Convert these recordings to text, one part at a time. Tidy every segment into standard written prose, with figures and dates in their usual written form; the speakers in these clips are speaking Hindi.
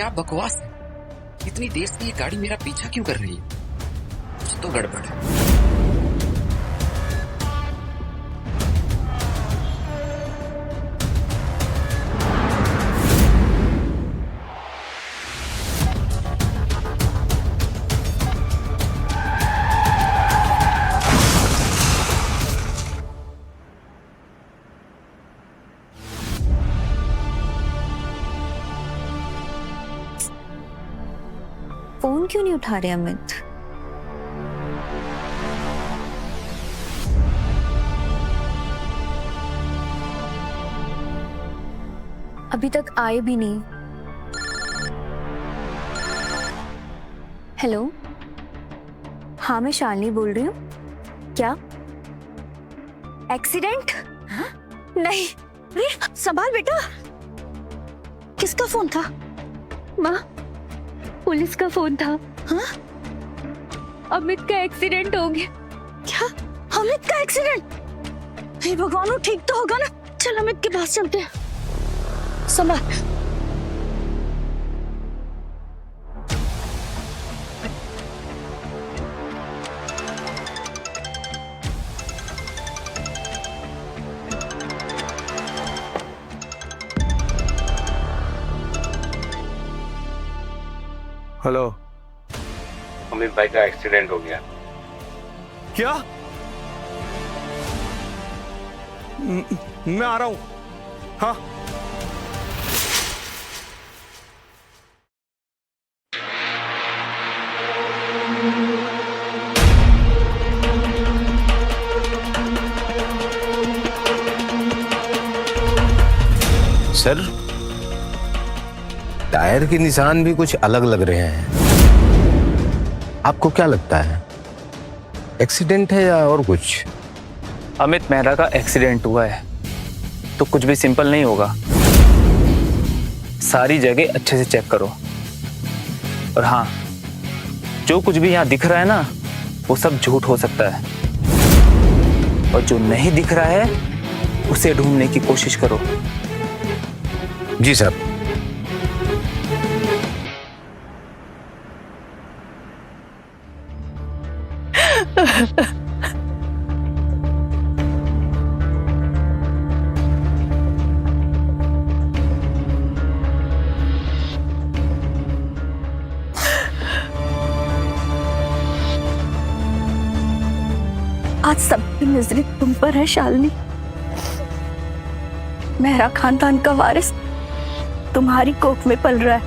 क्या बकवास है? इतनी देर से ये गाड़ी मेरा पीछा क्यों कर रही है? कुछ तो गड़बड़ है। फोन क्यों नहीं उठा रहे अमित? अभी तक आए भी नहीं। हेलो, हाँ मैं शालिनी बोल रही हूँ। क्या एक्सीडेंट? नहीं। अरे संभाल बेटा। किसका फोन था? माँ, पुलिस का फोन था। हाँ? अमित का एक्सीडेंट हो गया। क्या? अमित का एक्सीडेंट? हे भगवान, वो ठीक तो होगा ना? चल अमित के पास चलते हैं। संभाल। हेलो, अमित भाई का एक्सीडेंट हो गया। क्या? मैं आ रहा हूं। हाँ, सर, टायर के निशान भी कुछ अलग लग रहे हैं। आपको क्या लगता है, एक्सीडेंट है या और कुछ? अमित मेहरा का एक्सीडेंट हुआ है तो कुछ भी सिंपल नहीं होगा। सारी जगह अच्छे से चेक करो। और हाँ, जो कुछ भी यहाँ दिख रहा है ना, वो सब झूठ हो सकता है। और जो नहीं दिख रहा है उसे ढूंढने की कोशिश करो। जी सर। आज सबकी नजरें तुम पर है शालिनी। मेहरा खानदान का वारिस तुम्हारी कोख में पल रहा है।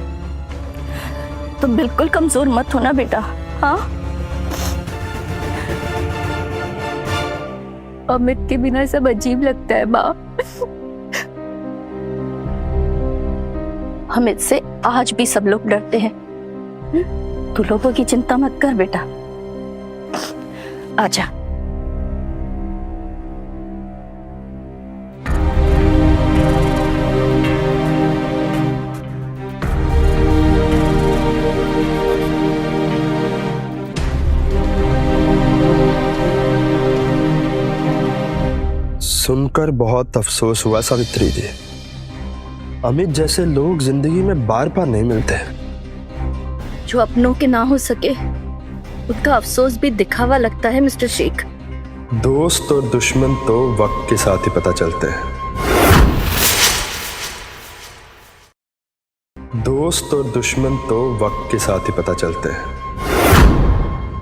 तुम बिल्कुल कमजोर मत होना बेटा। हाँ, अमित के बिना सब अजीब लगता है माँ। अमित से आज भी सब लोग डरते हैं। तू लोगों की चिंता मत कर बेटा। आजा। सुनकर बहुत अफसोस हुआ सावित्री जी। अमित जैसे लोग जिंदगी में बार बार नहीं मिलते। जो अपनों के ना हो सके उनका अफसोस भी दिखावा लगता है मिस्टर शेख। दोस्त और दुश्मन तो वक्त के साथ ही पता चलते हैं। दोस्त और दुश्मन तो वक्त के साथ ही पता चलते हैं।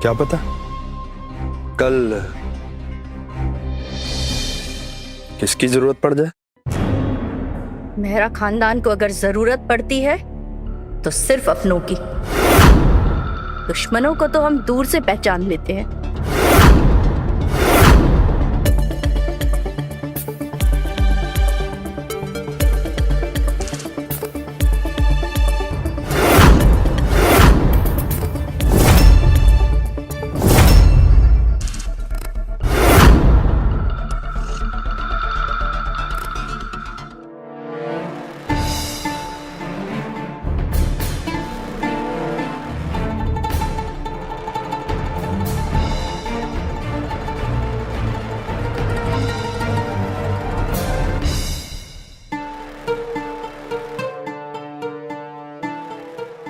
क्या पता कल किसकी जरूरत पड़ जाए। मेहरा खानदान को अगर जरूरत पड़ती है तो सिर्फ अपनों की। दुश्मनों को तो हम दूर से पहचान लेते हैं।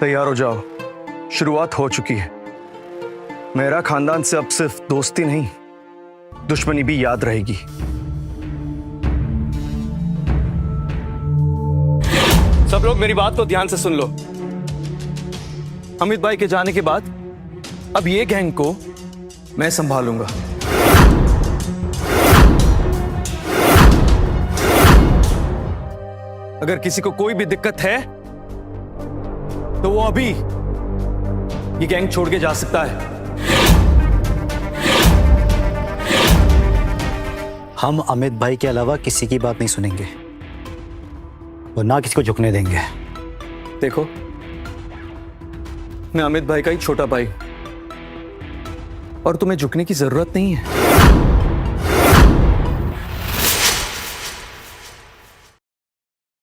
तैयार हो जाओ, शुरुआत हो चुकी है। मेरा खानदान से अब सिर्फ दोस्ती नहीं, दुश्मनी भी याद रहेगी। सब लोग मेरी बात को ध्यान से सुन लो। अमित भाई के जाने के बाद अब ये गैंग को मैं संभालूंगा। अगर किसी को कोई भी दिक्कत है तो वो अभी ये गैंग छोड़ के जा सकता है। हम अमित भाई के अलावा किसी की बात नहीं सुनेंगे और ना किसी को झुकने देंगे। देखो, मैं अमित भाई का ही छोटा भाई और तुम्हें झुकने की जरूरत नहीं है।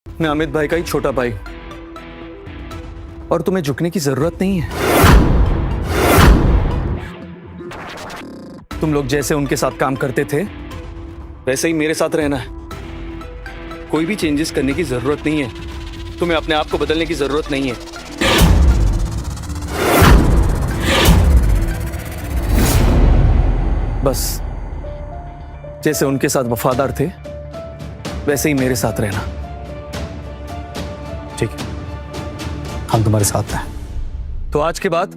मैं अमित भाई का ही छोटा भाई और तुम्हें झुकने की जरूरत नहीं है। तुम लोग जैसे उनके साथ काम करते थे वैसे ही मेरे साथ रहना है। कोई भी चेंजेस करने की जरूरत नहीं है। तुम्हें अपने आप को बदलने की जरूरत नहीं है। बस जैसे उनके साथ वफादार थे वैसे ही मेरे साथ रहना। ठीक है, हम तुम्हारे साथ हैं। तो आज के बाद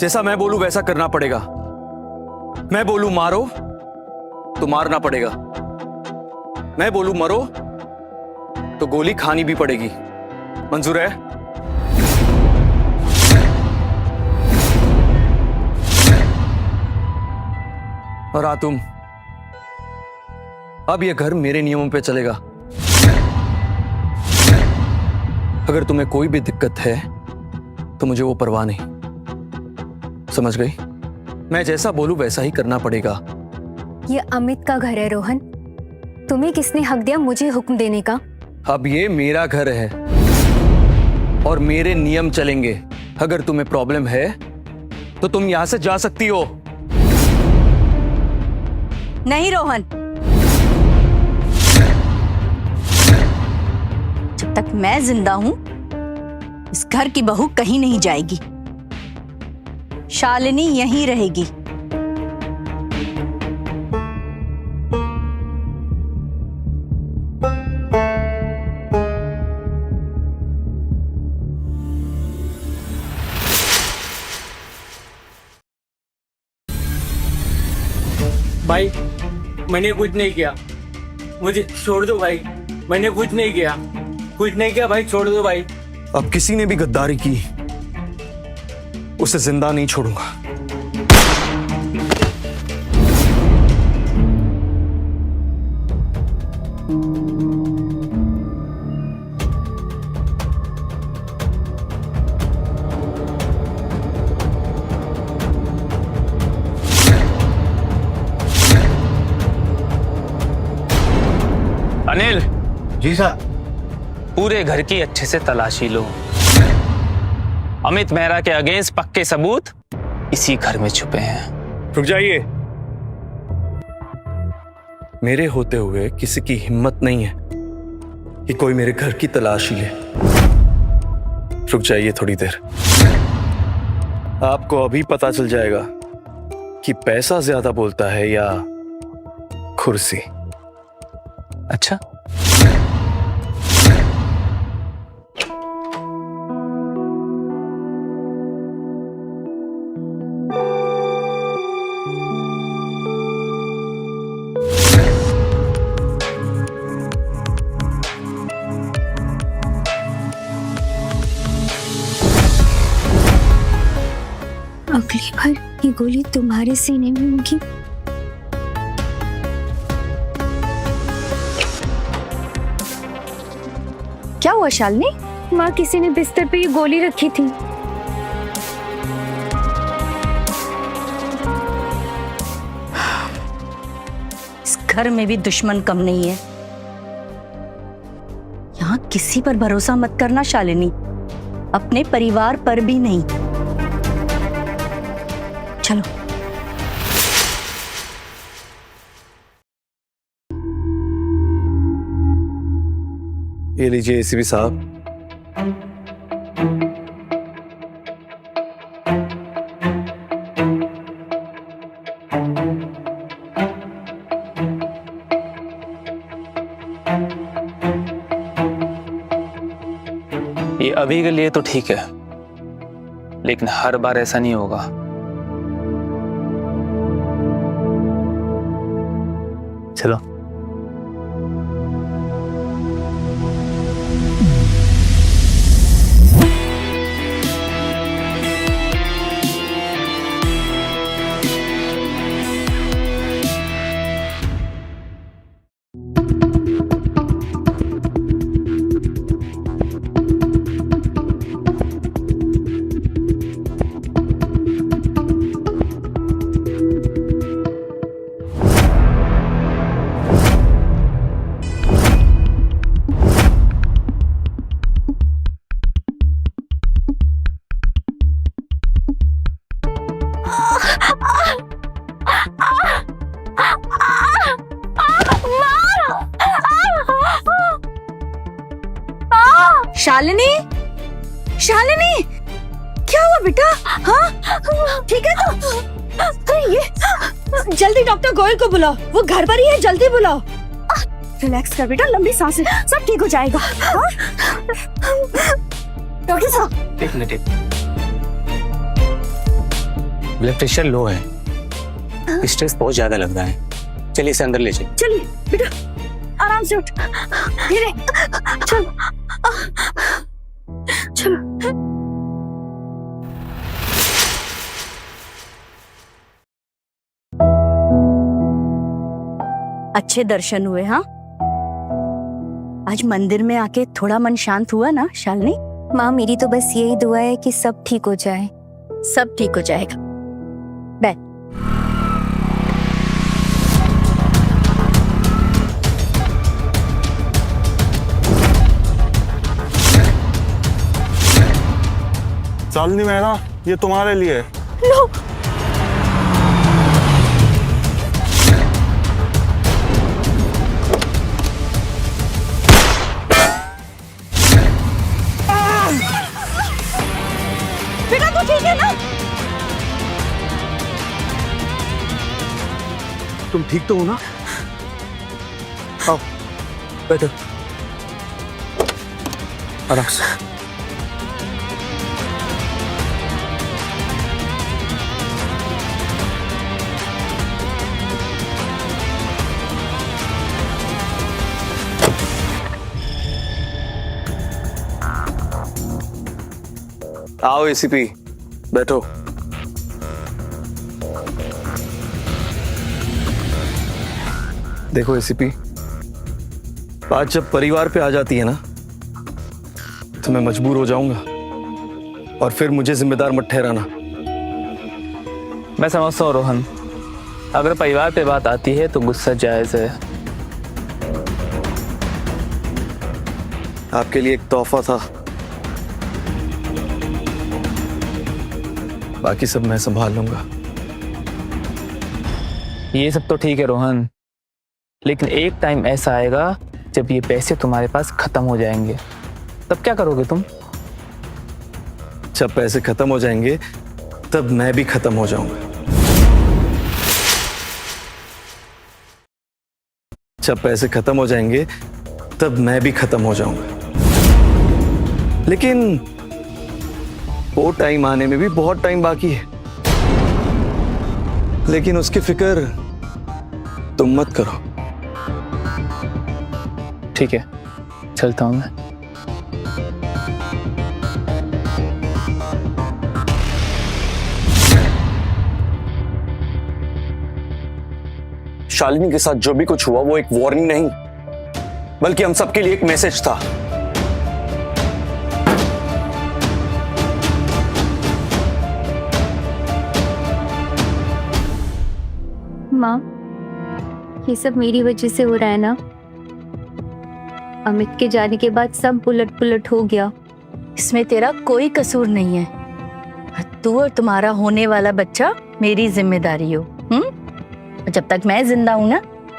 जैसा मैं बोलूं वैसा करना पड़ेगा। मैं बोलूं मारो तो मारना पड़ेगा। मैं बोलूं मरो तो गोली खानी भी पड़ेगी। मंजूर है? और हाँ, तुम अब ये घर मेरे नियमों पे चलेगा। अगर तुम्हें कोई भी दिक्कत है तो मुझे वो परवाह नहीं। समझ गई? मैं जैसा बोलूं वैसा ही करना पड़ेगा। ये अमित का घर है रोहन। तुम्हें किसने हक दिया मुझे हुक्म देने का? अब ये मेरा घर है और मेरे नियम चलेंगे। अगर तुम्हें प्रॉब्लम है तो तुम यहां से जा सकती हो। नहीं रोहन, जब तक मैं जिंदा हूं इस घर की बहू कहीं नहीं जाएगी। शालिनी यहीं रहेगी। भाई मैंने कुछ नहीं किया, मुझे छोड़ दो भाई। मैंने कुछ नहीं किया भाई, छोड़ दो भाई। अब किसी ने भी गद्दारी की उसे जिंदा नहीं छोड़ूंगा। अनिल, जी सर। पूरे घर की अच्छे से तलाशी लो। अमित मेहरा के अगेंस्ट पक्के सबूत इसी घर में छुपे हैं। रुक जाइए। मेरे होते हुए किसी की हिम्मत नहीं है कि कोई मेरे घर की तलाशी ले। रुक जाइए थोड़ी देर, आपको अभी पता चल जाएगा कि पैसा ज्यादा बोलता है या कुर्सी। अच्छा, अगली बार ये गोली तुम्हारे सीने में होगी। क्या हुआ शालिनी? माँ, किसी ने बिस्तर पे ये गोली रखी थी। इस घर में भी दुश्मन कम नहीं है। यहाँ किसी पर भरोसा मत करना शालिनी, अपने परिवार पर भी नहीं। चलो। ये लीजिए एसीपी साहब, अभी के लिए तो ठीक है, लेकिन हर बार ऐसा नहीं होगा। चलो। शालिनी, शालिनी, क्या हुआ बेटा? हाँ, ठीक है तो? अरे ये जल्दी डॉक्टर गोयल को बुलाओ, वो घर पर ही है, जल्दी बुलाओ। रिलैक्स कर बेटा, लंबी सांसें, सब ठीक हो जाएगा। हाँ? डॉक्टर साहब, एक मिनट। ब्लड प्रेशर लो है, स्ट्रेस बहुत ज्यादा लग रहा है। चलिए इसे अंदर ले चलिए। चलिए बेटा, आराम से उठ, धीरे, चलो चलो। अच्छे दर्शन हुए। हाँ, आज मंदिर में आके थोड़ा मन शांत हुआ ना शालिनी? माँ, मेरी तो बस यही दुआ है कि सब ठीक हो जाए। सब ठीक हो जाएगा। बैठ। शालिनी मेहरा, ये तुम्हारे लिए। लो, बेटा तो ठीक है ना? तुम ठीक तो हो ना? आओ बैठो, आराम से। आओ एसीपी, बैठो। देखो एसीपी, बात जब परिवार पे आ जाती है ना, तो मैं मजबूर हो जाऊंगा, और फिर मुझे जिम्मेदार मत ठहराना। मैं समझता हूँ रोहन, अगर परिवार पे बात आती है तो गुस्सा जायज है। आपके लिए एक तोहफा था, बाकी सब मैं संभाल लूंगा। ये सब तो ठीक है रोहन, लेकिन एक टाइम ऐसा आएगा जब ये पैसे तुम्हारे पास खत्म हो जाएंगे, तब क्या करोगे तुम? जब पैसे खत्म हो जाएंगे तब मैं भी खत्म हो जाऊंगा। जब पैसे खत्म हो जाएंगे तब मैं भी खत्म हो जाऊंगा। लेकिन वो टाइम आने में भी बहुत टाइम बाकी है, लेकिन उसकी फिक्र तुम मत करो। ठीक है, चलता हूं मैं। शालिनी के साथ जो भी कुछ हुआ वो एक वार्निंग नहीं, बल्कि हम सबके लिए एक मैसेज था। माँ, ये सब मेरी वजह से हो रहा है ना? अमित के जाने के बाद सब उलट पुलट हो गया। इसमें तेरा कोई कसूर नहीं है। तू और तुम्हारा होने वाला बच्चा मेरी जिम्मेदारी हो। जब तक मैं जिंदा हूं ना,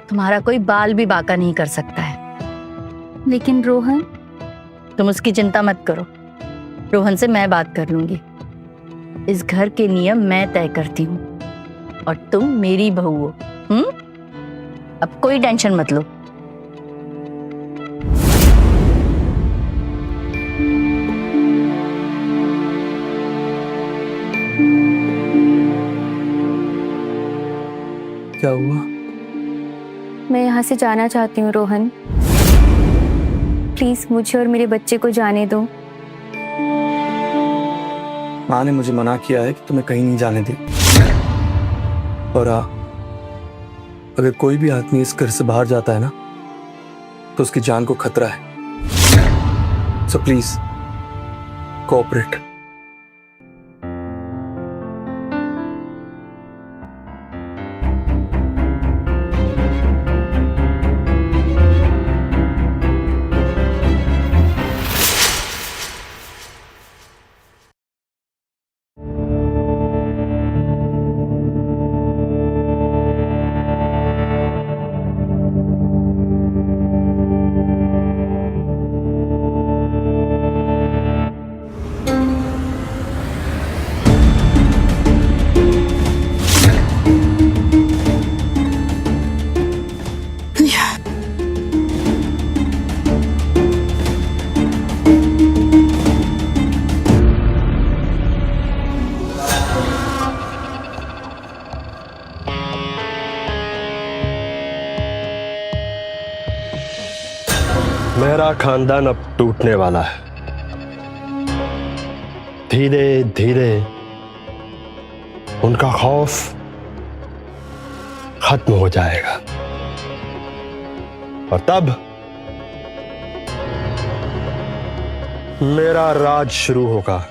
तुम्हारा कोई बाल भी बाका नहीं कर सकता है। लेकिन रोहन, तुम उसकी चिंता मत करो, रोहन से मैं बात कर लूंगी। इस घर के नियम मैं तय करती हूँ और तुम मेरी बहू हो। अब कोई टेंशन मत लो। क्या हुआ? मैं यहाँ से जाना चाहती हूँ रोहन। प्लीज मुझे और मेरे बच्चे को जाने दो। माँ ने मुझे मना किया है कि तुम्हें कहीं नहीं जाने दे। और अगर कोई भी आदमी इस घर से बाहर जाता है ना, तो उसकी जान को खतरा है। So please cooperate. मेरा खानदान अब टूटने वाला है। धीरे धीरे उनका खौफ खत्म हो जाएगा और तब मेरा राज शुरू होगा।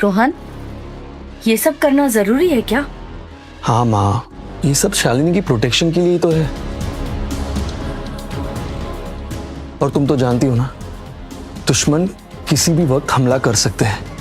रोहन, ये सब करना जरूरी है क्या? हाँ माँ, ये सब शालिनी की प्रोटेक्शन के लिए तो है। और तुम तो जानती हो ना, दुश्मन किसी भी वक्त हमला कर सकते हैं।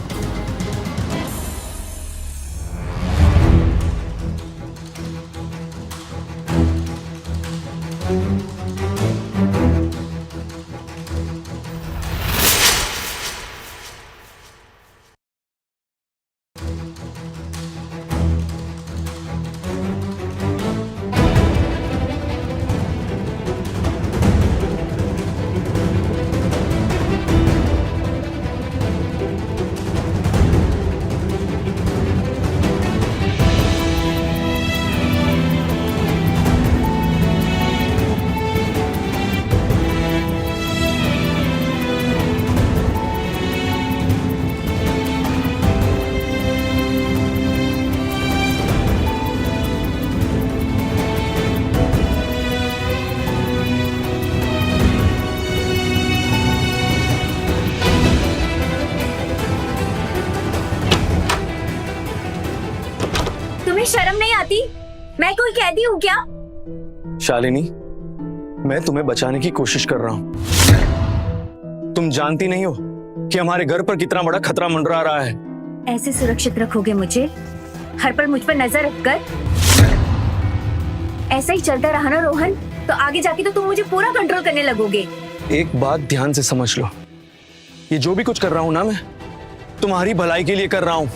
तुम्हें शर्म नहीं आती? मैं कोई कैदी हूँ क्या? शालिनी, मैं तुम्हें बचाने की कोशिश कर रहा हूं। तुम जानती नहीं हो कि हमारे घर पर कितना बड़ा खतरा मंडरा रहा है। ऐसे सुरक्षित रखोगे मुझे, हर पल मुझ पर नजर रखकर? ऐसा ही चलता रहा ना रोहन, तो आगे जाके तो तुम मुझे पूरा कंट्रोल करने लगोगे। एक बात ध्यान से समझ लो, ये जो भी कुछ कर रहा हूं ना, मैं तुम्हारी भलाई के लिए कर रहा हूं।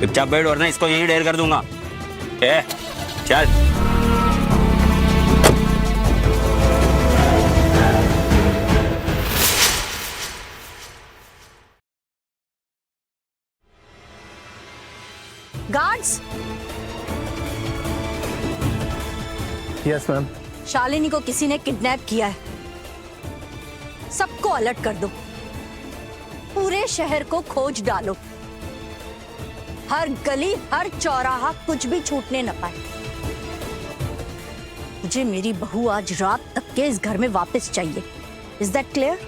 चुपचाप बैठ वरना इसको यहीं ढेर कर दूंगा। चल। Guards, yes ma'am. शालिनी को किसी ने किडनैप किया है। सबको अलर्ट कर दो, पूरे शहर को खोज डालो, हर गली हर चौराहा कुछ भी छूटने न पाए। मुझे मेरी बहू आज रात तक के इस घर में वापस चाहिए। Is that clear?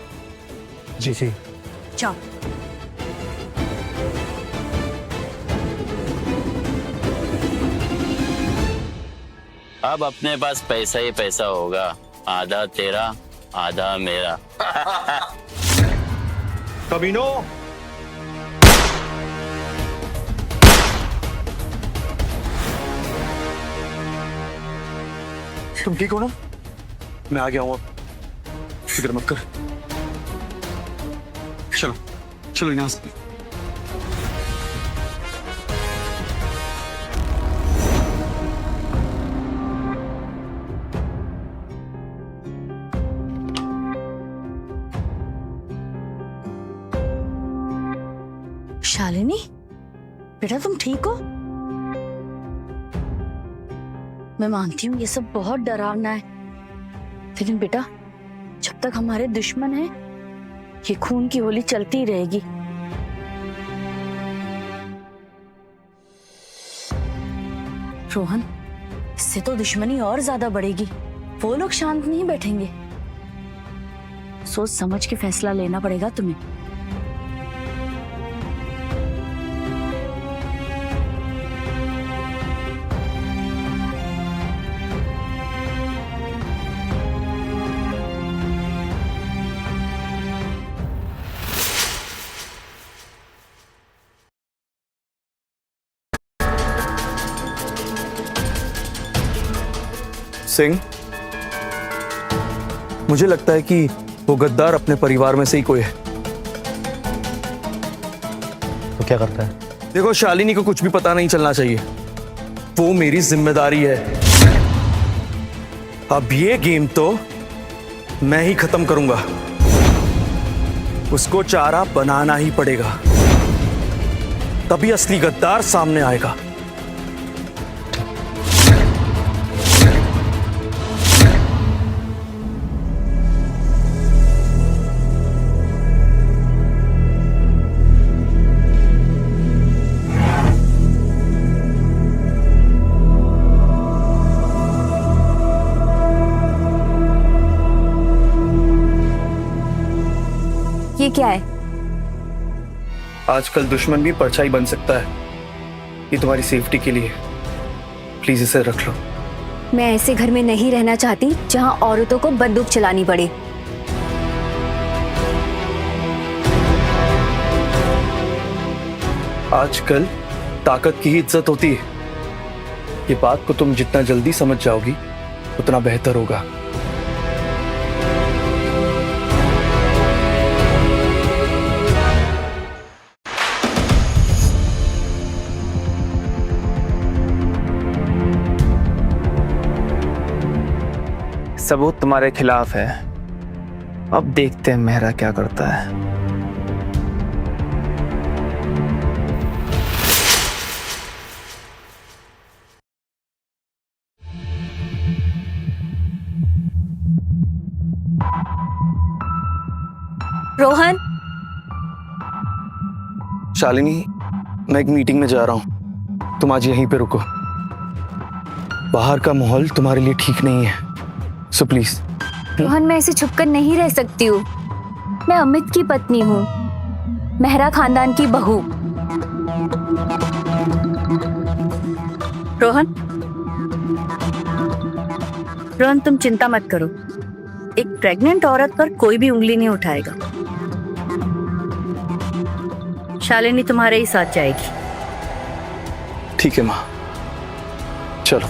जी जी। जाओ। अब अपने पास पैसा ही पैसा होगा, आधा तेरा आधा मेरा। कमीनो, तुम ठीक हो ना? मैं आ गया हूँ, अब फिक्र मत कर। चलो चलो यहाँ से। शालिनी, बेटा तुम ठीक हो? मैं मानती हूँ ये सब बहुत डरावना है, लेकिन बेटा जब तक हमारे दुश्मन हैं, ये खून की होली चलती ही रहेगी। रोहन, इससे तो दुश्मनी और ज्यादा बढ़ेगी। वो लोग शांत नहीं बैठेंगे। सोच समझ के फैसला लेना पड़ेगा तुम्हें। सिंह, मुझे लगता है कि वो गद्दार अपने परिवार में से ही कोई है। तो क्या करता है? देखो, शालिनी को कुछ भी पता नहीं चलना चाहिए। वो मेरी जिम्मेदारी है। अब ये गेम तो मैं ही खत्म करूंगा। उसको चारा बनाना ही पड़ेगा, तभी असली गद्दार सामने आएगा। ये क्या है? आजकल दुश्मन भी परछाई बन सकता है। ये तुम्हारी सेफ्टी के लिए, प्लीज इसे रख लो। मैं ऐसे घर में नहीं रहना चाहती जहां औरतों को बंदूक चलानी पड़े। आजकल ताकत की ही इज्जत होती है। ये बात को तुम जितना जल्दी समझ जाओगी उतना बेहतर होगा। सबूत तुम्हारे खिलाफ है। अब देखते हैं मेहरा क्या करता है। रोहन, शालिनी, मैं एक मीटिंग में जा रहा हूं। तुम आज यहीं पे रुको। बाहर का माहौल तुम्हारे लिए ठीक नहीं है, सो प्लीज। रोहन, मैं ऐसे छुपकर नहीं रह सकती हूँ। मैं अमित की पत्नी हूँ, मेहरा खानदान की बहू। रोहन, रोहन तुम चिंता मत करो। एक प्रेग्नेंट औरत पर कोई भी उंगली नहीं उठाएगा। शालिनी तुम्हारे ही साथ जाएगी। ठीक है माँ, चलो।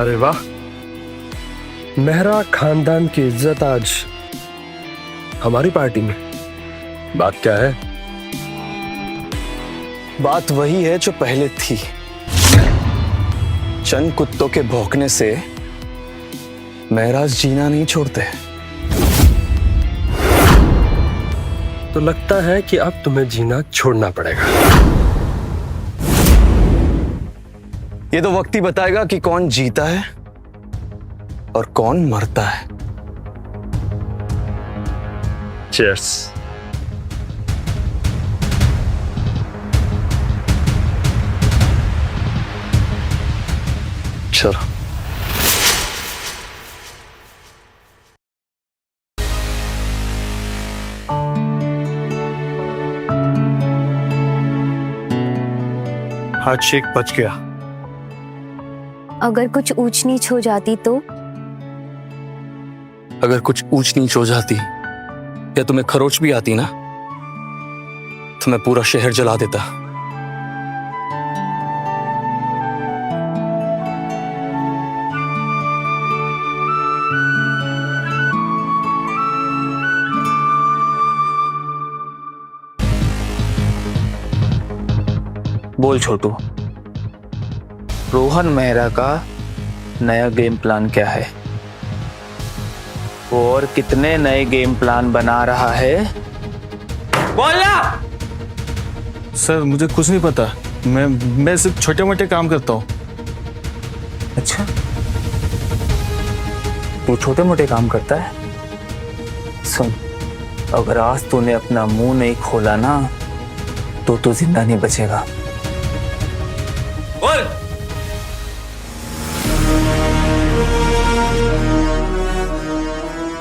अरे वाह, मेहरा खानदान की इज्जत आज हमारी पार्टी में। बात क्या है? बात वही है जो पहले थी। चंद कुत्तों के भौंकने से महराज जीना नहीं छोड़ते। तो लगता है कि अब तुम्हें जीना छोड़ना पड़ेगा। ये तो वक्त ही बताएगा कि कौन जीता है और कौन मरता है। चीयर्स। चलो। आज शेख बच गया। अगर कुछ ऊंच नीच हो जाती तो? अगर कुछ ऊंच नीच हो जाती या तुम्हें खरोच भी आती ना, तो मैं पूरा शहर जला देता। बोल छोटू, रोहन मेहरा का नया गेम प्लान क्या है और कितने नए गेम प्लान बना रहा है? बोलना। सर मुझे कुछ नहीं पता, मैं सिर्फ छोटे मोटे काम करता हूँ। अच्छा, तू छोटे मोटे काम करता है? सुन, अगर आज तूने अपना मुंह नहीं खोला ना तो तू जिंदा नहीं बचेगा। बोल।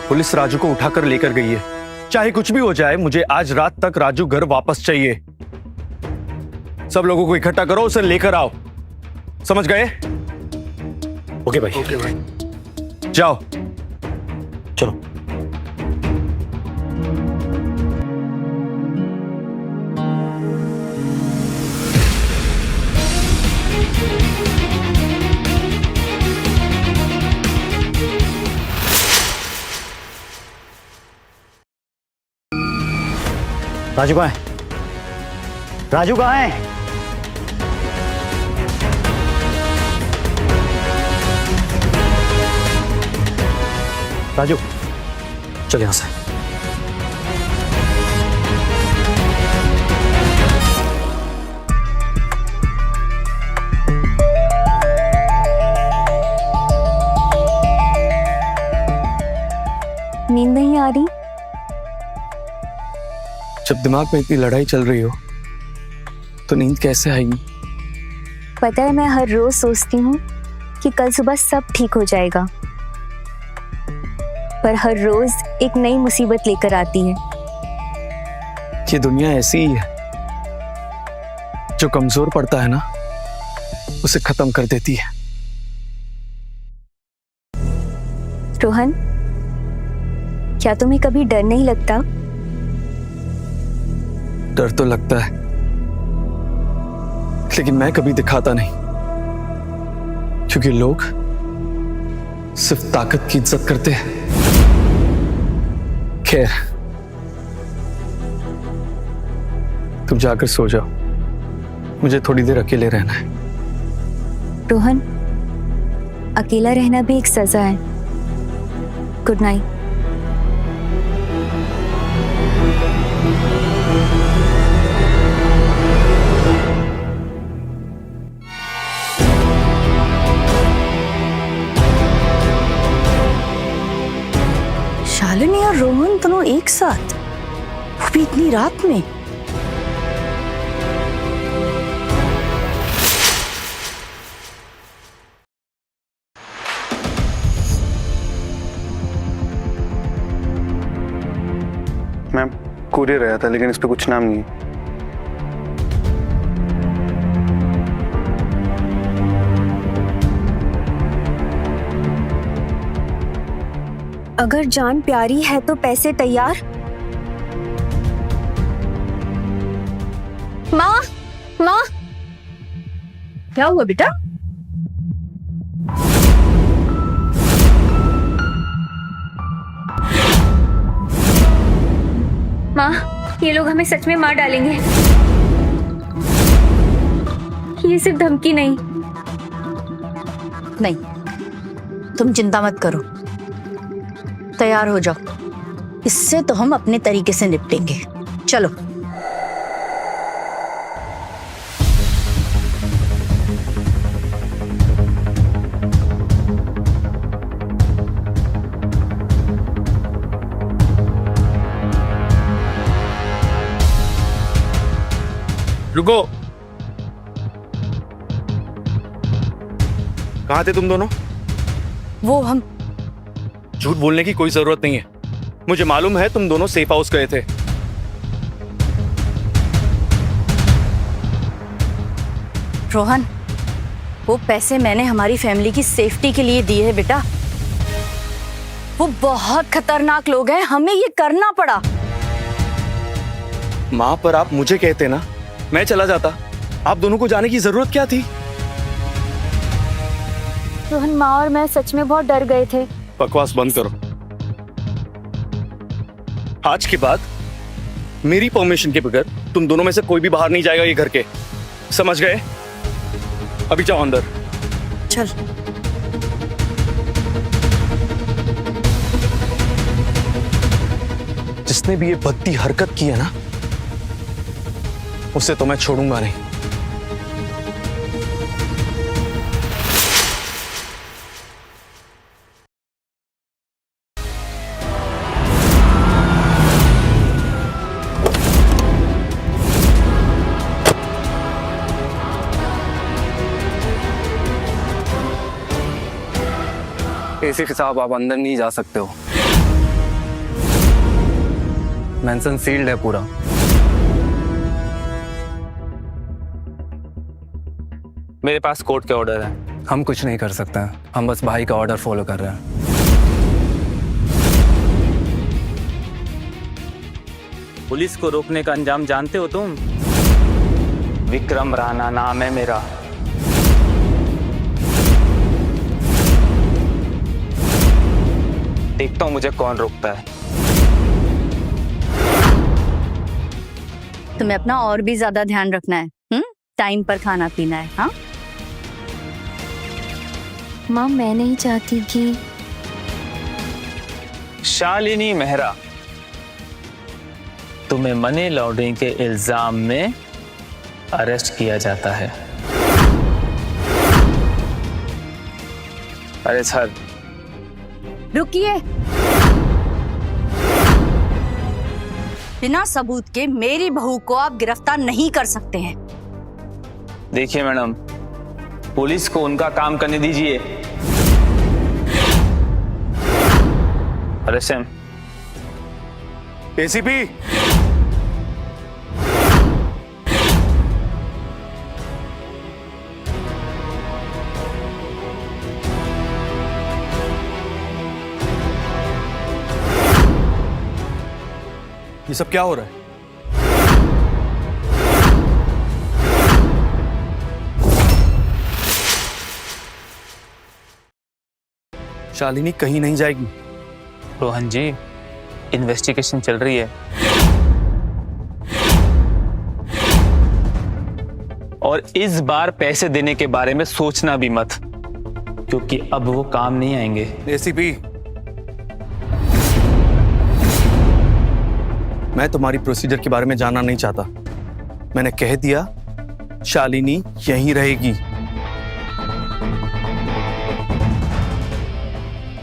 पुलिस राजू को उठाकर लेकर गई है। चाहे कुछ भी हो जाए, मुझे आज रात तक राजू घर वापस चाहिए। सब लोगों को इकट्ठा करो, उसे लेकर आओ। समझ गए? ओके भाई। जाओ। चलो। राजू कहाँ है? राजू कहाँ है? राजू चल यहां से। नींद नहीं आ रही? जब दिमाग में इतनी लड़ाई चल रही हो तो नींद कैसे आएगी? पता है, मैं हर रोज सोचती हूँ कि कल सुबह सब ठीक हो जाएगा, पर हर रोज एक नई मुसीबत लेकर आती है। ये दुनिया ऐसी ही है, जो कमजोर पड़ता है ना, उसे खत्म कर देती है। रोहन, क्या तुम्हें कभी डर नहीं लगता? डर तो लगता है, लेकिन मैं कभी दिखाता नहीं, क्योंकि लोग सिर्फ ताकत की इज्जत करते हैं। खैर, तुम जाकर सो जाओ, मुझे थोड़ी देर अकेले रहना है। रोहन, अकेला रहना भी एक सजा है। Good night. शालिनी और रोहन दोनों एक साथ, वो भी इतनी रात में। मैम, कुरियर आया था लेकिन इस पे कुछ नाम नहीं है। अगर जान प्यारी है तो पैसे तैयार? माँ, माँ, क्या हुआ बेटा? माँ, ये लोग हमें सच में मार डालेंगे। ये सिर्फ धमकी नहीं। नहीं, तुम चिंता मत करो, तैयार हो जाओ, इससे तो हम अपने तरीके से निपटेंगे। चलो। रुको, कहाँ थे तुम दोनों? वो हम झूठ बोलने की कोई जरूरत नहीं है, मुझे मालूम है तुम दोनों सेफ हाउस गए थे। रोहन, वो पैसे मैंने हमारी फैमिली की सेफ्टी के लिए दिए है बेटा। वो बहुत खतरनाक लोग हैं, हमें ये करना पड़ा। माँ, पर आप मुझे कहते ना, मैं चला जाता। आप दोनों को जाने की जरूरत क्या थी? रोहन, माँ और मैं सच में बहुत डर गए थे। बकवास बंद करो। आज के बाद मेरी परमिशन के बगैर तुम दोनों में से कोई भी बाहर नहीं जाएगा ये घर के, समझ गए? अभी जाओ अंदर। चल। जिसने भी ये भद्दी हरकत की है ना, उसे तो मैं छोड़ूंगा नहीं। एसीपी साहब, आप अंदर नहीं जा सकते हो। मेंशन सील्ड है पूरा। मेरे पास कोर्ट के ऑर्डर है। हम कुछ नहीं कर सकते हैं, हम बस भाई का ऑर्डर फॉलो कर रहे हैं। पुलिस को रोकने का अंजाम जानते हो तुम? विक्रम राणा नाम है मेरा। देखता हूं मुझे कौन रोकता है। तुम्हें अपना और भी ज्यादा ध्यान रखना है। टाइम पर खाना पीना है। हाँ माँ, मैं नहीं चाहती कि शालिनी मेहरा, तुम्हें मनी लॉन्ड्रिंग के इल्जाम में अरेस्ट किया जाता है। अरे सर, रुकिए। बिना सबूत के मेरी बहू को आप गिरफ्तार नहीं कर सकते हैं। देखिए मैडम, पुलिस को उनका काम करने दीजिए। अरे सैम, एसीपी, ये सब क्या हो रहा है? शालिनी कहीं नहीं जाएगी। रोहन जी, इन्वेस्टिगेशन चल रही है और इस बार पैसे देने के बारे में सोचना भी मत, क्योंकि अब वो काम नहीं आएंगे। एसीपी, मैं तुम्हारी प्रोसीजर के बारे में जानना नहीं चाहता। मैंने कह दिया, शालिनी यहीं रहेगी।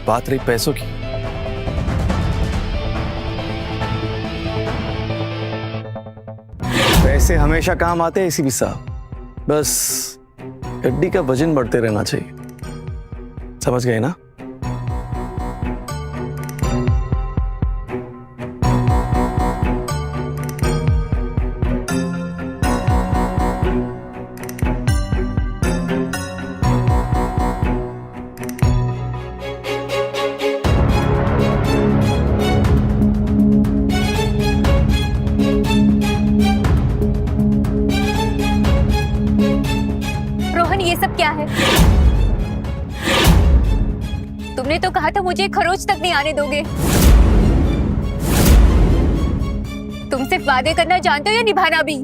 बात रही पैसों की, पैसे हमेशा काम आते हैं एसीपी साहब, बस गड्डी का वजन बढ़ते रहना चाहिए। समझ गए ना? ये सब क्या है? तुमने तो कहा था मुझे खरोच तक नहीं आने दोगे। तुम सिर्फ वादे करना जानते हो या निभाना भी?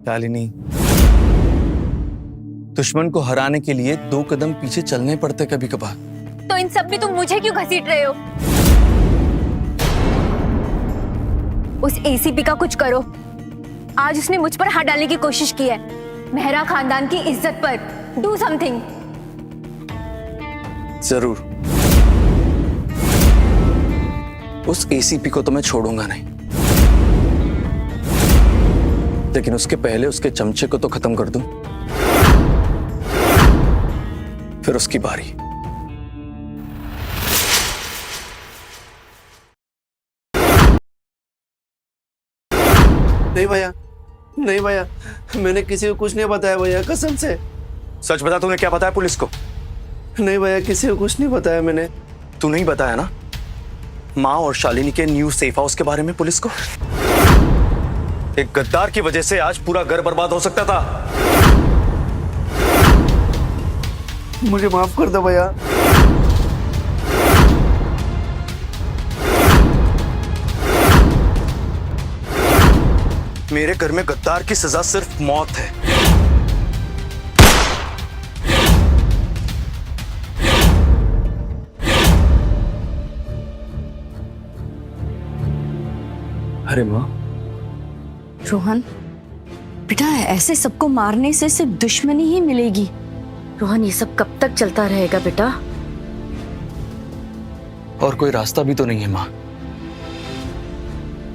शालिनी, दुश्मन को हराने के लिए 2 कदम पीछे चलने पड़ते कभी कभार। तो इन सब में तुम मुझे क्यों घसीट रहे हो? उस एसीपी का कुछ करो। आज उसने मुझ पर हाथ डालने की कोशिश की है, मेहरा खानदान की इज्जत पर। Do something. जरूर। उस एसीपी को तो मैं छोड़ूंगा नहीं, लेकिन उसके पहले उसके चमचे को तो खत्म कर दूं, फिर उसकी बारी। नहीं भैया, नहीं भैया, मैंने किसी को कुछ नहीं बताया भैया, कसम से। सच बता, तूने क्या बताया पुलिस को? नहीं भैया, किसी को कुछ नहीं बताया मैंने। तू नहीं बताया ना माँ और शालिनी के न्यू सेफ हाउस के बारे में पुलिस को? एक गद्दार की वजह से आज पूरा घर बर्बाद हो सकता था। मुझे माफ कर दो भैया। मेरे घर में गद्दार की सजा सिर्फ मौत है। अरे माँ। रोहन बेटा, ऐसे सबको मारने से सिर्फ दुश्मनी ही मिलेगी। रोहन, ये सब कब तक चलता रहेगा बेटा? और कोई रास्ता भी तो नहीं है माँ।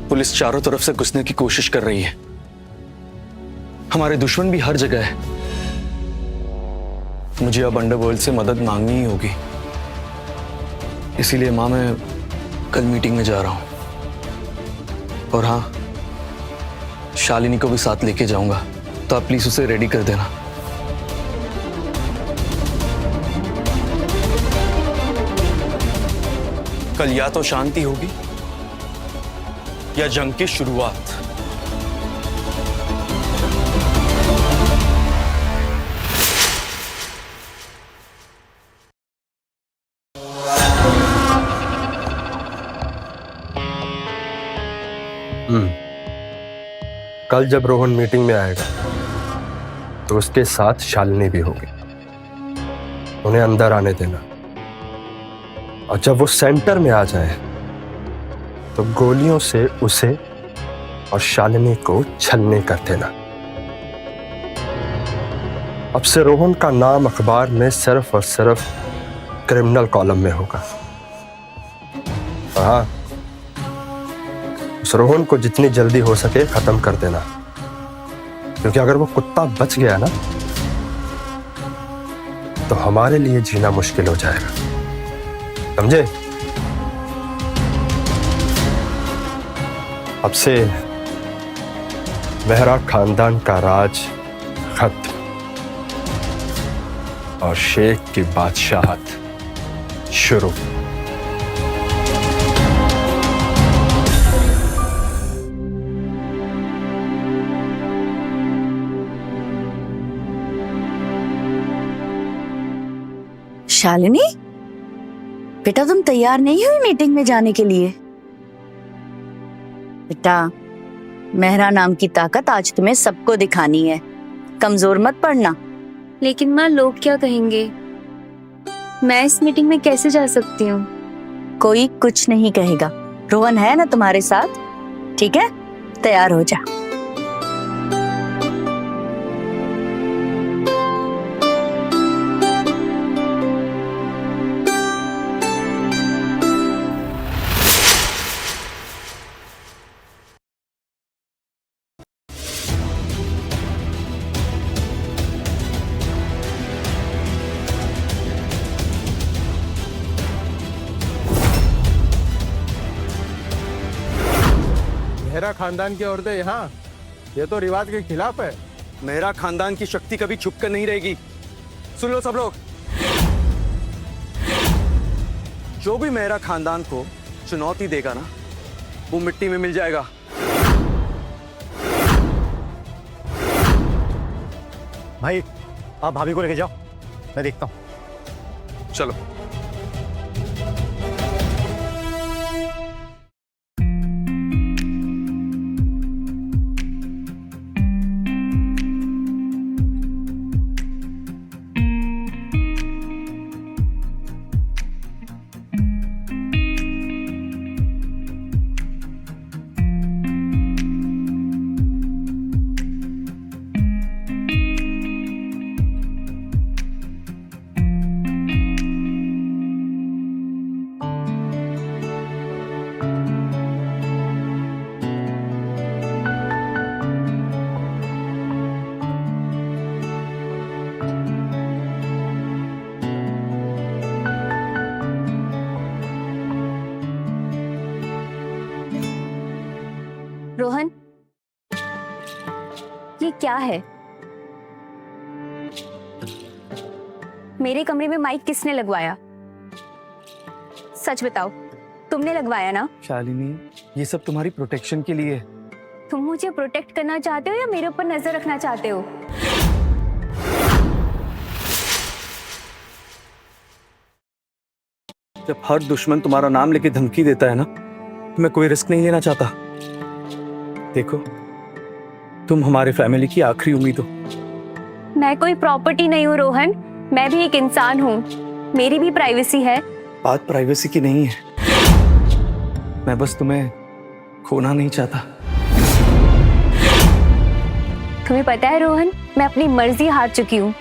पुलिस चारों तरफ से घुसने की कोशिश कर रही है। हमारे दुश्मन भी हर जगह है। मुझे अब अंडरवर्ल्ड से मदद मांगनी ही होगी। इसीलिए माँ, मैं कल मीटिंग में जा रहा हूं। और हाँ, शालिनी को भी साथ लेके जाऊंगा, तो आप प्लीज उसे रेडी कर देना। कल या तो शांति होगी या जंग की शुरुआत। कल जब रोहन मीटिंग में आएगा तो उसके साथ शालिनी भी होगी। उन्हें अंदर आने देना, और जब वो सेंटर में आ जाए तो गोलियों से उसे और शालिनी को छलनी कर देना। अब से रोहन का नाम अखबार में सिर्फ और सिर्फ क्रिमिनल कॉलम में होगा। हाँ, उस रोहन को जितनी जल्दी हो सके खत्म कर देना, क्योंकि अगर वो कुत्ता बच गया ना तो हमारे लिए जीना मुश्किल हो जाएगा, समझे? अब से मेहरा खानदान का राज खत्म और शेख की बादशाहत शुरू। शालिनी बेटा, तुम तैयार नहीं हुई मीटिंग में जाने के लिए? बेटा, मेहरा नाम की ताकत आज तुम्हें सबको दिखानी है, कमजोर मत पड़ना। लेकिन माँ, लोग क्या कहेंगे? मैं इस मीटिंग में कैसे जा सकती हूँ? कोई कुछ नहीं कहेगा। रोहन है ना तुम्हारे साथ, ठीक है? तैयार हो जा। मेहरा खानदान की औरतें यहाँ, ये तो रिवाज के खिलाफ है। मेरा खानदान की शक्ति कभी छुप कर नहीं रहेगी। सुन लो सब लोग, जो भी मेरा खानदान को चुनौती देगा ना, वो मिट्टी में मिल जाएगा। भाई, आप भाभी को लेके जाओ, मैं देखता हूँ। चलो। ये क्या है? मेरे कमरे में माइक किसने लगवाया? सच बताओ, तुमने लगवाया ना? शालिनी, ये सब तुम्हारी प्रोटेक्शन के लिए है। तुम मुझे प्रोटेक्ट करना चाहते हो या मेरे ऊपर नजर रखना चाहते हो? जब हर दुश्मन तुम्हारा नाम लेके धमकी देता है ना, तो मैं कोई रिस्क नहीं लेना चाहता। देखो, तुम हमारे फैमिली की आखिरी उम्मीद हो। मैं कोई प्रॉपर्टी नहीं हूँ रोहन, मैं भी एक इंसान हूँ, मेरी भी प्राइवेसी है। बात प्राइवेसी की नहीं है, मैं बस तुम्हें खोना नहीं चाहता। तुम्हें पता है रोहन, मैं अपनी मर्जी हार चुकी हूँ।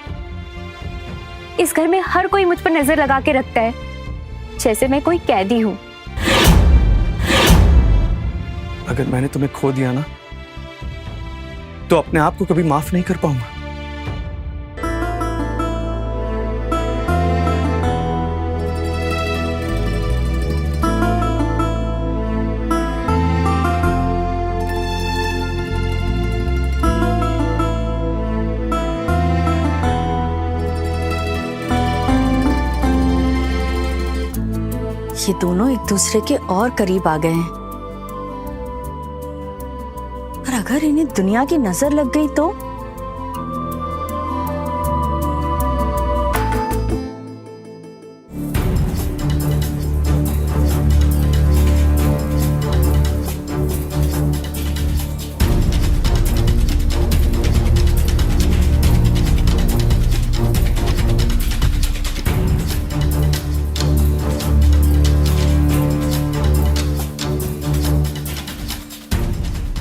इस घर में हर कोई मुझ पर नजर लगा के रखता है, जैसे मैं कोई कैदी हूँ। अगर मैंने तुम्हें खो दिया ना, तो अपने आप को कभी माफ नहीं कर पाऊंगा। ये दोनों एक दूसरे के और करीब आ गए हैं, पर अगर इन्हें दुनिया की नजर लग गई तो?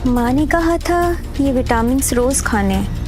माँ ने कहा था ये विटामिन रोज खाने हैं।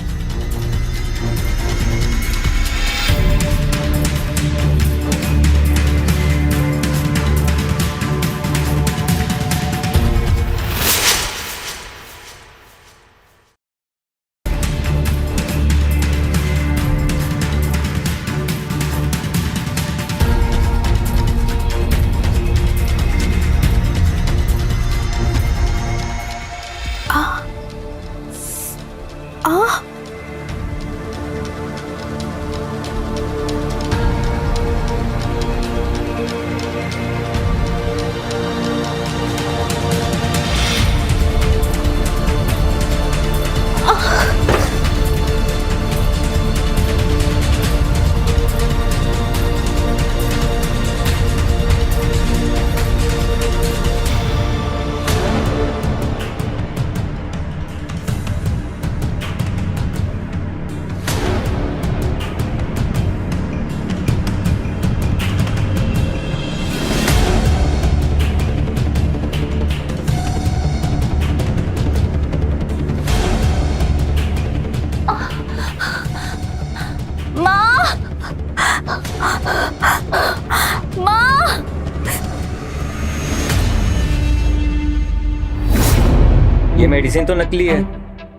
ये मेडिसिन तो नकली है,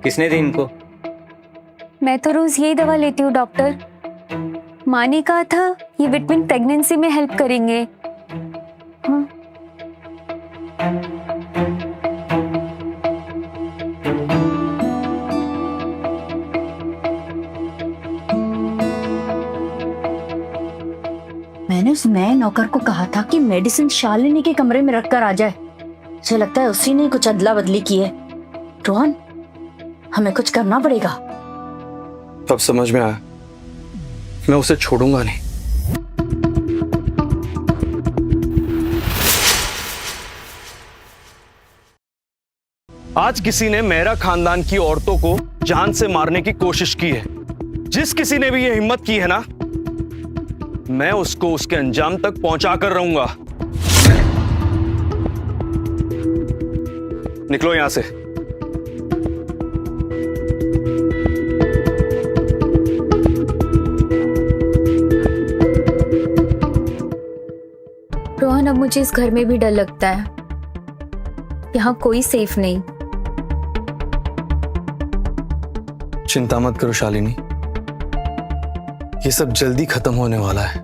किसने दी इनको? मैं तो रोज यही दवा लेती हूँ डॉक्टर। माँ ने कहा था ये विटामिन प्रेगनेंसी में हेल्प करेंगे। हाँ। मैंने उस नए नौकर को कहा था कि मेडिसिन शालिनी के कमरे में रखकर आ जाए। मुझे लगता है उसी ने कुछ अदला बदली की है। रोहन, हमें कुछ करना पड़ेगा। अब समझ में आया, मैं उसे छोड़ूंगा नहीं। आज किसी ने मेहरा खानदान की औरतों को जान से मारने की कोशिश की है। जिस किसी ने भी ये हिम्मत की है ना, मैं उसको उसके अंजाम तक पहुंचा कर रहूंगा। निकलो यहां से। रोहन, अब मुझे इस घर में भी डर लगता है। यहाँ कोई सेफ नहीं। चिंता मत करो शालिनी, ये सब जल्दी खत्म होने वाला है।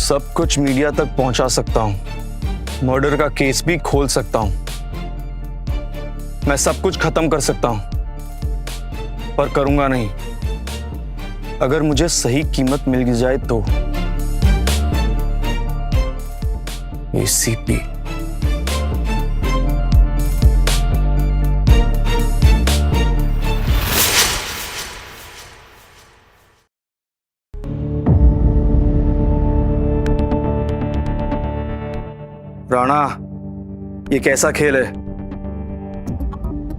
सब कुछ मीडिया तक पहुंचा सकता हूं, मर्डर का केस भी खोल सकता हूं, मैं सब कुछ खत्म कर सकता हूं, पर करूंगा नहीं अगर मुझे सही कीमत मिल जाए तो। एसीपी राणा, ये कैसा खेल है?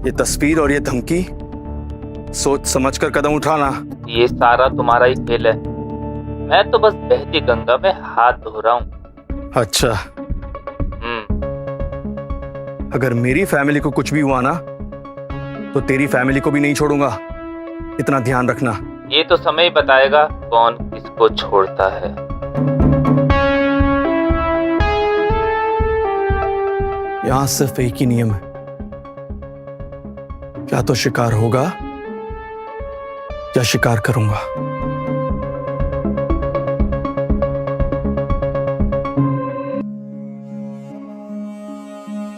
ये तस्वीर और ये धमकी, सोच समझकर कदम उठाना। ये सारा तुम्हारा ही खेल है। मैं तो बस बहती गंगा में हाथ धो रहा हूँ। अच्छा, अगर मेरी फैमिली को कुछ भी हुआ ना तो तेरी फैमिली को भी नहीं छोड़ूंगा, इतना ध्यान रखना। ये तो समय ही बताएगा कौन किसको छोड़ता है। यहां सिर्फ एक ही नियम है, या तो शिकार होगा या शिकार करूंगा।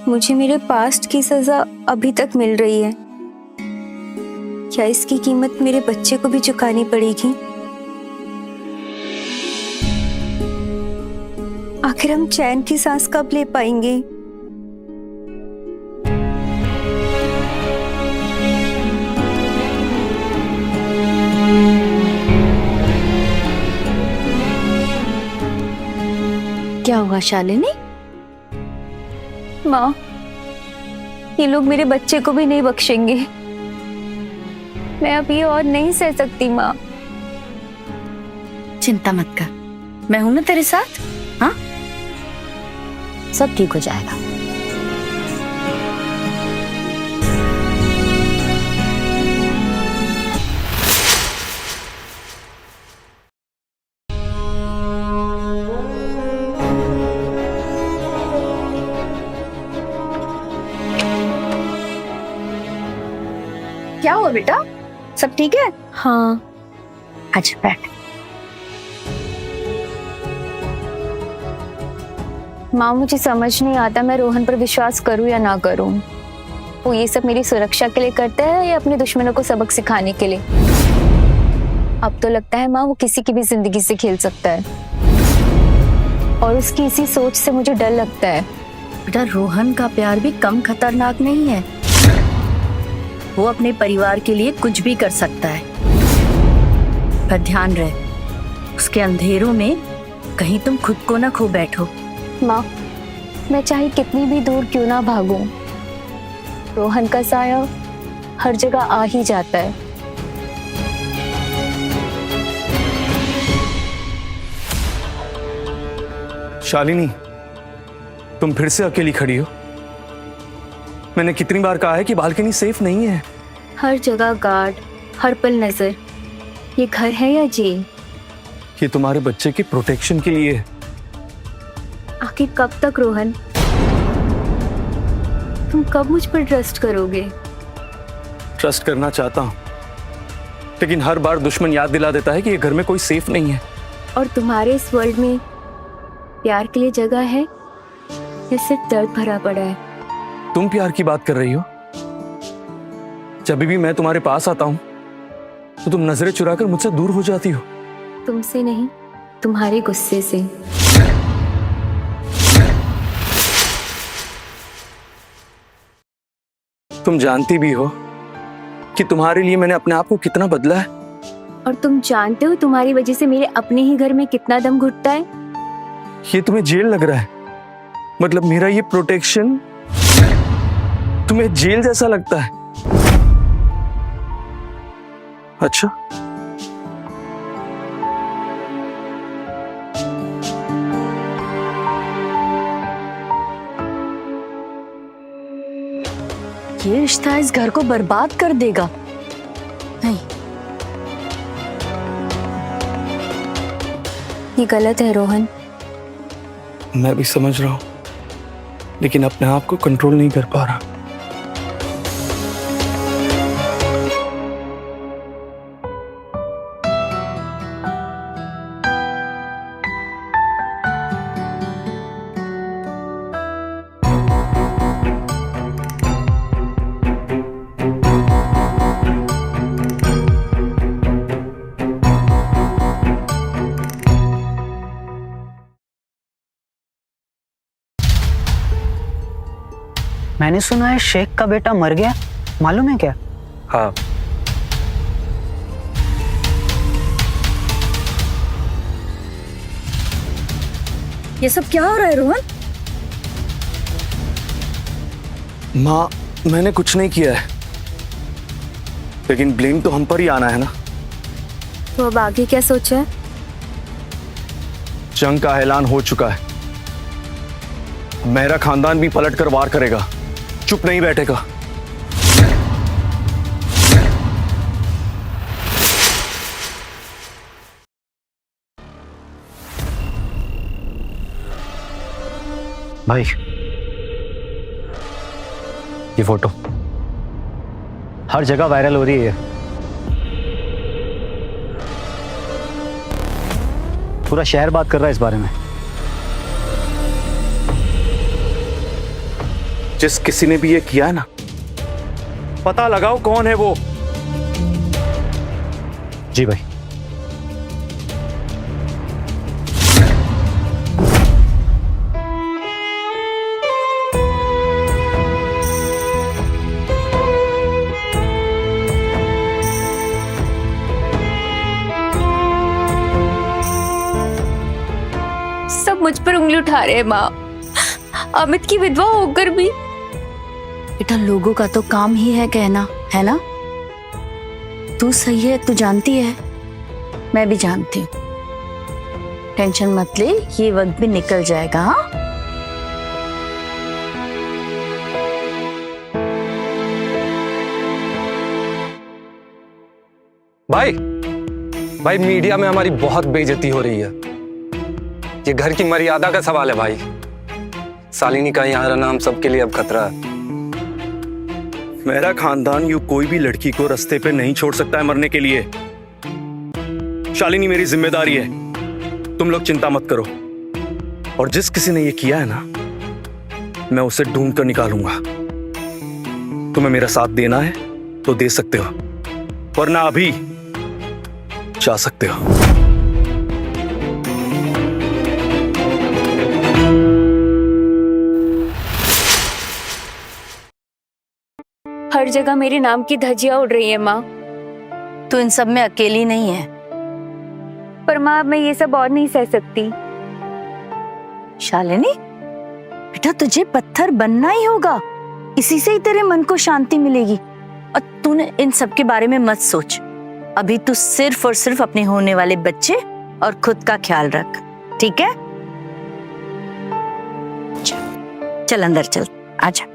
मुझे मेरे पास्ट की सजा अभी तक मिल रही है, क्या इसकी कीमत मेरे बच्चे को भी चुकानी पड़ेगी? आखिर हम चैन की सांस कब ले पाएंगे? क्या हुआ शालिनी? माँ, ये लोग मेरे बच्चे को भी नहीं बख्शेंगे। मैं अब ये और नहीं सह सकती माँ। चिंता मत कर, मैं हूं ना तेरे साथ। हाँ, सब ठीक हो जाएगा। क्या हुआ बेटा, सब ठीक है? हाँ। अच्छा बैठ। माँ, मुझे समझ नहीं आता मैं रोहन पर विश्वास करूं या ना करूं। वो ये सब मेरी सुरक्षा के लिए करता है या अपने दुश्मनों को सबक सिखाने के लिए? अब तो लगता है माँ वो किसी की भी जिंदगी से खेल सकता है, और उसकी इसी सोच से मुझे डर लगता है। बेटा, रोहन का प्यार भी कम खतरनाक नहीं है। वो अपने परिवार के लिए कुछ भी कर सकता है, पर ध्यान रहे उसके अंधेरों में कहीं तुम खुद को ना खो बैठो। माँ, मैं चाहे कितनी भी दूर क्यों ना भागूं, रोहन का साया हर जगह आ ही जाता है। शालिनी, तुम फिर से अकेली खड़ी हो। मैंने कितनी बार कहा है कि बालकनी सेफ नहीं है। हर जगह गार्ड, हर पल नजर। ये घर है या जेल? ये तुम्हारे बच्चे की प्रोटेक्शन के लिए है। आखिर कब तक रोहन? तुम कब मुझ पर ट्रस्ट करोगे? ट्रस्ट करना चाहता हूं, लेकिन हर बार दुश्मन याद दिला देता है कि ये घर में कोई सेफ नहीं है। और तुम्हारे इस वर्ल्ड में प्यार के लिए जगह है या सिर्फ दर्द भरा पड़ा है? तुम प्यार की बात कर रही हो? जब भी मैं तुम्हारे पास आता हूं तो तुम नजरें चुराकर मुझसे दूर हो जाती हो। तुमसे नहीं, तुम्हारे गुस्से से। तुम जानती भी हो कि तुम्हारे लिए मैंने अपने आप को कितना बदला है। और तुम जानते हो तुम्हारी वजह से मेरे अपने ही घर में कितना दम घुटता है। ये तुम्हें जेल लग रहा है? मतलब मेरा ये प्रोटेक्शन तुम्हें जेल जैसा लगता है? अच्छा, ये रिश्ता इस घर को बर्बाद कर देगा। नहीं, ये गलत है रोहन। मैं भी समझ रहा हूं, लेकिन अपने आप को कंट्रोल नहीं कर पा रहा। मैंने सुना है शेख का बेटा मर गया, मालूम है क्या? हाँ, ये सब क्या हो रहा है रोहन? माँ मैंने कुछ नहीं किया है, लेकिन ब्लेम तो हम पर ही आना है ना। तो अब आगे क्या सोचा है? जंग का ऐलान हो चुका है, मेरा खानदान भी पलट कर वार करेगा, चुप नहीं बैठेगा। भाई ये फोटो हर जगह वायरल हो रही है, पूरा शहर बात कर रहा है इस बारे में। जिस किसी ने भी ये किया है ना, पता लगाओ कौन है वो। जी भाई। सब मुझ पर उंगली उठा रहे हैं माँ। अमित की विधवा होकर भी। बेटा लोगों का तो काम ही है कहना, है ना? तू सही है, तू जानती है, मैं भी जानती हूँ। टेंशन मत ले, ये वक्त भी निकल जाएगा। हाँ भाई, भाई मीडिया में हमारी बहुत बेइज्जती हो रही है। ये घर की मर्यादा का सवाल है भाई। शालिनी का यहाँ रहना हम सबके लिए अब खतरा है। मेरा खानदान यूं कोई भी लड़की को रास्ते पे नहीं छोड़ सकता है मरने के लिए। शालिनी मेरी जिम्मेदारी है, तुम लोग चिंता मत करो। और जिस किसी ने ये किया है ना, मैं उसे ढूंढ कर निकालूंगा। तुम्हें मेरा साथ देना है तो दे सकते हो, वरना अभी जा सकते हो। हर जगह मेरे नाम की धज्जियां उड़ रही है माँ। तू इन सब में अकेली नहीं है। पर माँ अब मैं ये सब और नहीं सह सकती। शालिनी बेटा, तुझे पत्थर बनना ही होगा, इसी से ही तेरे मन को शांति मिलेगी। और तूने इन सब के बारे में मत सोच। अभी तू सिर्फ और सिर्फ अपने होने वाले बच्चे और खुद का ख्याल रख, ठीक है? चल अंदर चल, आजा।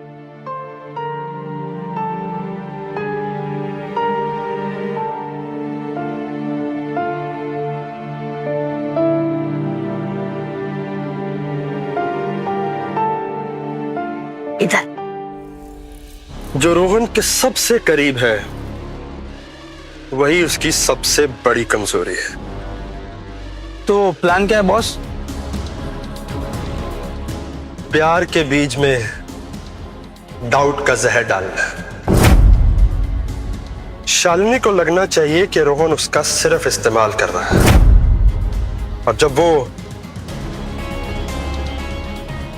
इधर। जो रोहन के सबसे करीब है वही उसकी सबसे बड़ी कमजोरी है। तो प्लान क्या है बॉस? प्यार के बीज में डाउट का जहर डालना। शालिनी को लगना चाहिए कि रोहन उसका सिर्फ इस्तेमाल कर रहा है, और जब वो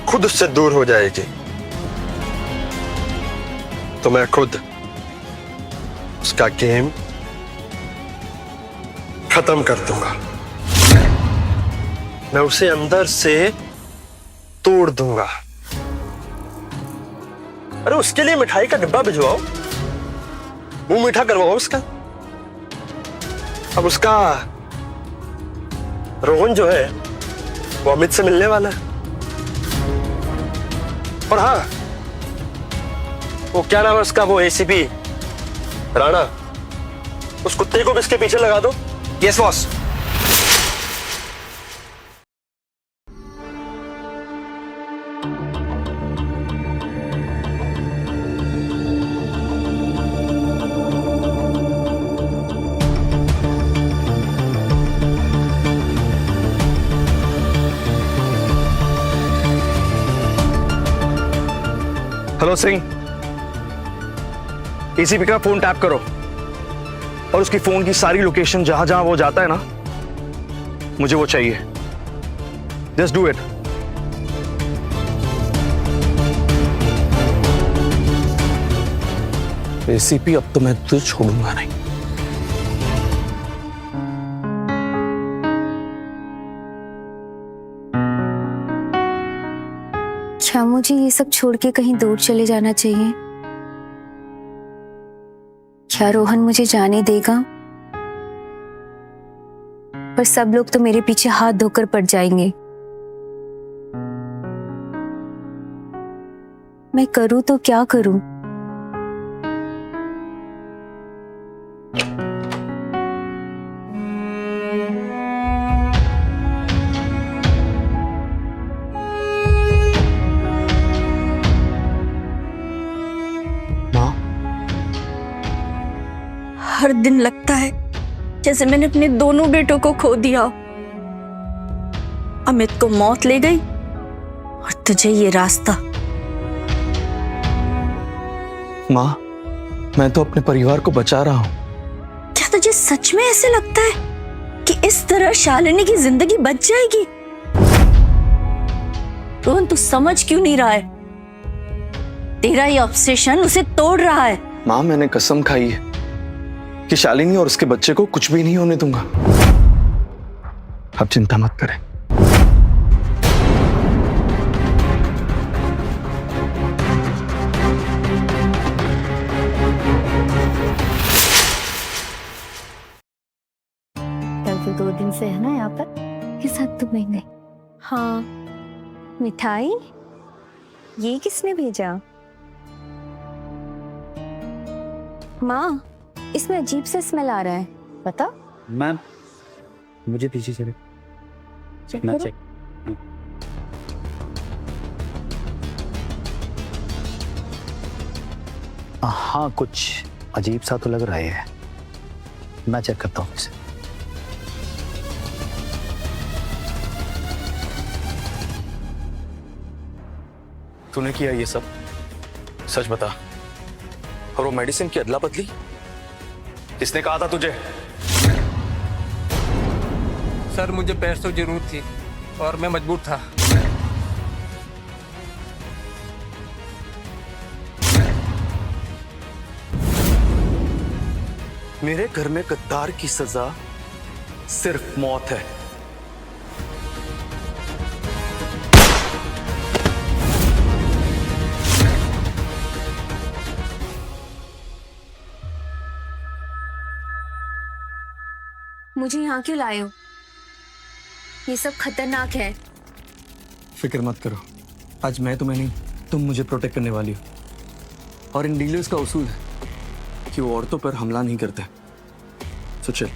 खुद उससे दूर हो जाएगी तो मैं खुद उसका गेम खत्म कर दूंगा। मैं उसे अंदर से तोड़ दूंगा। अरे उसके लिए मिठाई का डिब्बा भिजवाओ, मुंह मीठा करवाओ उसका। अब उसका रोहन जो है वो अमित से मिलने वाला है। और हाँ, वो क्या नाम है उसका, वो एसीपी राणा, उस कुत्ते को भी इसके पीछे लगा दो। Yes boss. Hello Singh, ACP का फोन टैप करो और उसकी फोन की सारी लोकेशन जहां जहां वो जाता है ना, मुझे वो चाहिए। Just do it. एसीपी, अब तो मैं तुझे छोड़ूंगा नहीं। क्या मुझे ये सब छोड़ के कहीं दूर चले जाना चाहिए? क्या रोहन मुझे जाने देगा? पर सब लोग तो मेरे पीछे हाथ धोकर पड़ जाएंगे। मैं करूं तो क्या करूं? माँ, हर दिन लगता है जैसे मैंने अपने दोनों बेटों को खो दिया। अमित को मौत ले गई और तुझे ये रास्ता। माँ, मैं तो अपने परिवार को बचा रहा हूँ। क्या तुझे सच में ऐसे लगता है कि इस तरह शालिनी की जिंदगी बच जाएगी? रोहन, तू समझ क्यों नहीं रहा है? तेरा ये ऑब्सेशन उसे तोड़ रहा है। माँ, मैंने कसम खाई है कि शालिनी और उसके बच्चे को कुछ भी नहीं होने दूंगा। अब चिंता मत करें। कल तो 2 दिन से है ना यहाँ पर, के साथ तो मैं नहीं। हाँ, मिठाई ये किसने भेजा? माँ, इसमें अजीब सा स्मेल आ रहा है, पता? मैम मुझे पीछे चले। चेक मैं करो। चेक। हाँ, कुछ अजीब सा तो लग रहा है। मैं चेक करता हूँ इसे। तूने किया ये सब? सच बता। और वो मेडिसिन की अदला बदली किसने कहा था तुझे? सर, मुझे पैसों की जरूरत थी और मैं मजबूर था। मेरे घर में गद्दार की सजा सिर्फ मौत है। मुझे यहाँ क्यों लाए हो? ये सब खतरनाक है। फिक्र मत करो, आज मैं तुम्हें नहीं, तुम मुझे प्रोटेक्ट करने वाली हो। और इन डीलर्स का उसूल है कि वो औरतों पर हमला नहीं करते। तो चल।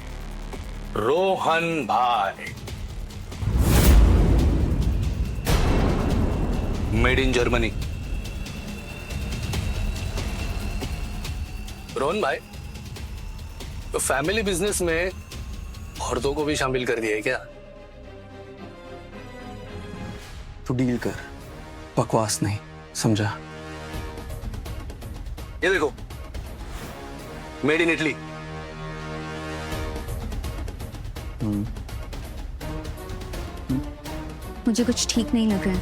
रोहन भाई, मेड इन जर्मनी। रोहन भाई, तो फैमिली बिजनेस में औरतों को भी शामिल कर दिया है क्या? तू डील कर, बकवास नहीं, समझा? ये देखो, मेड इन इटली। मुझे कुछ ठीक नहीं लग रहा है।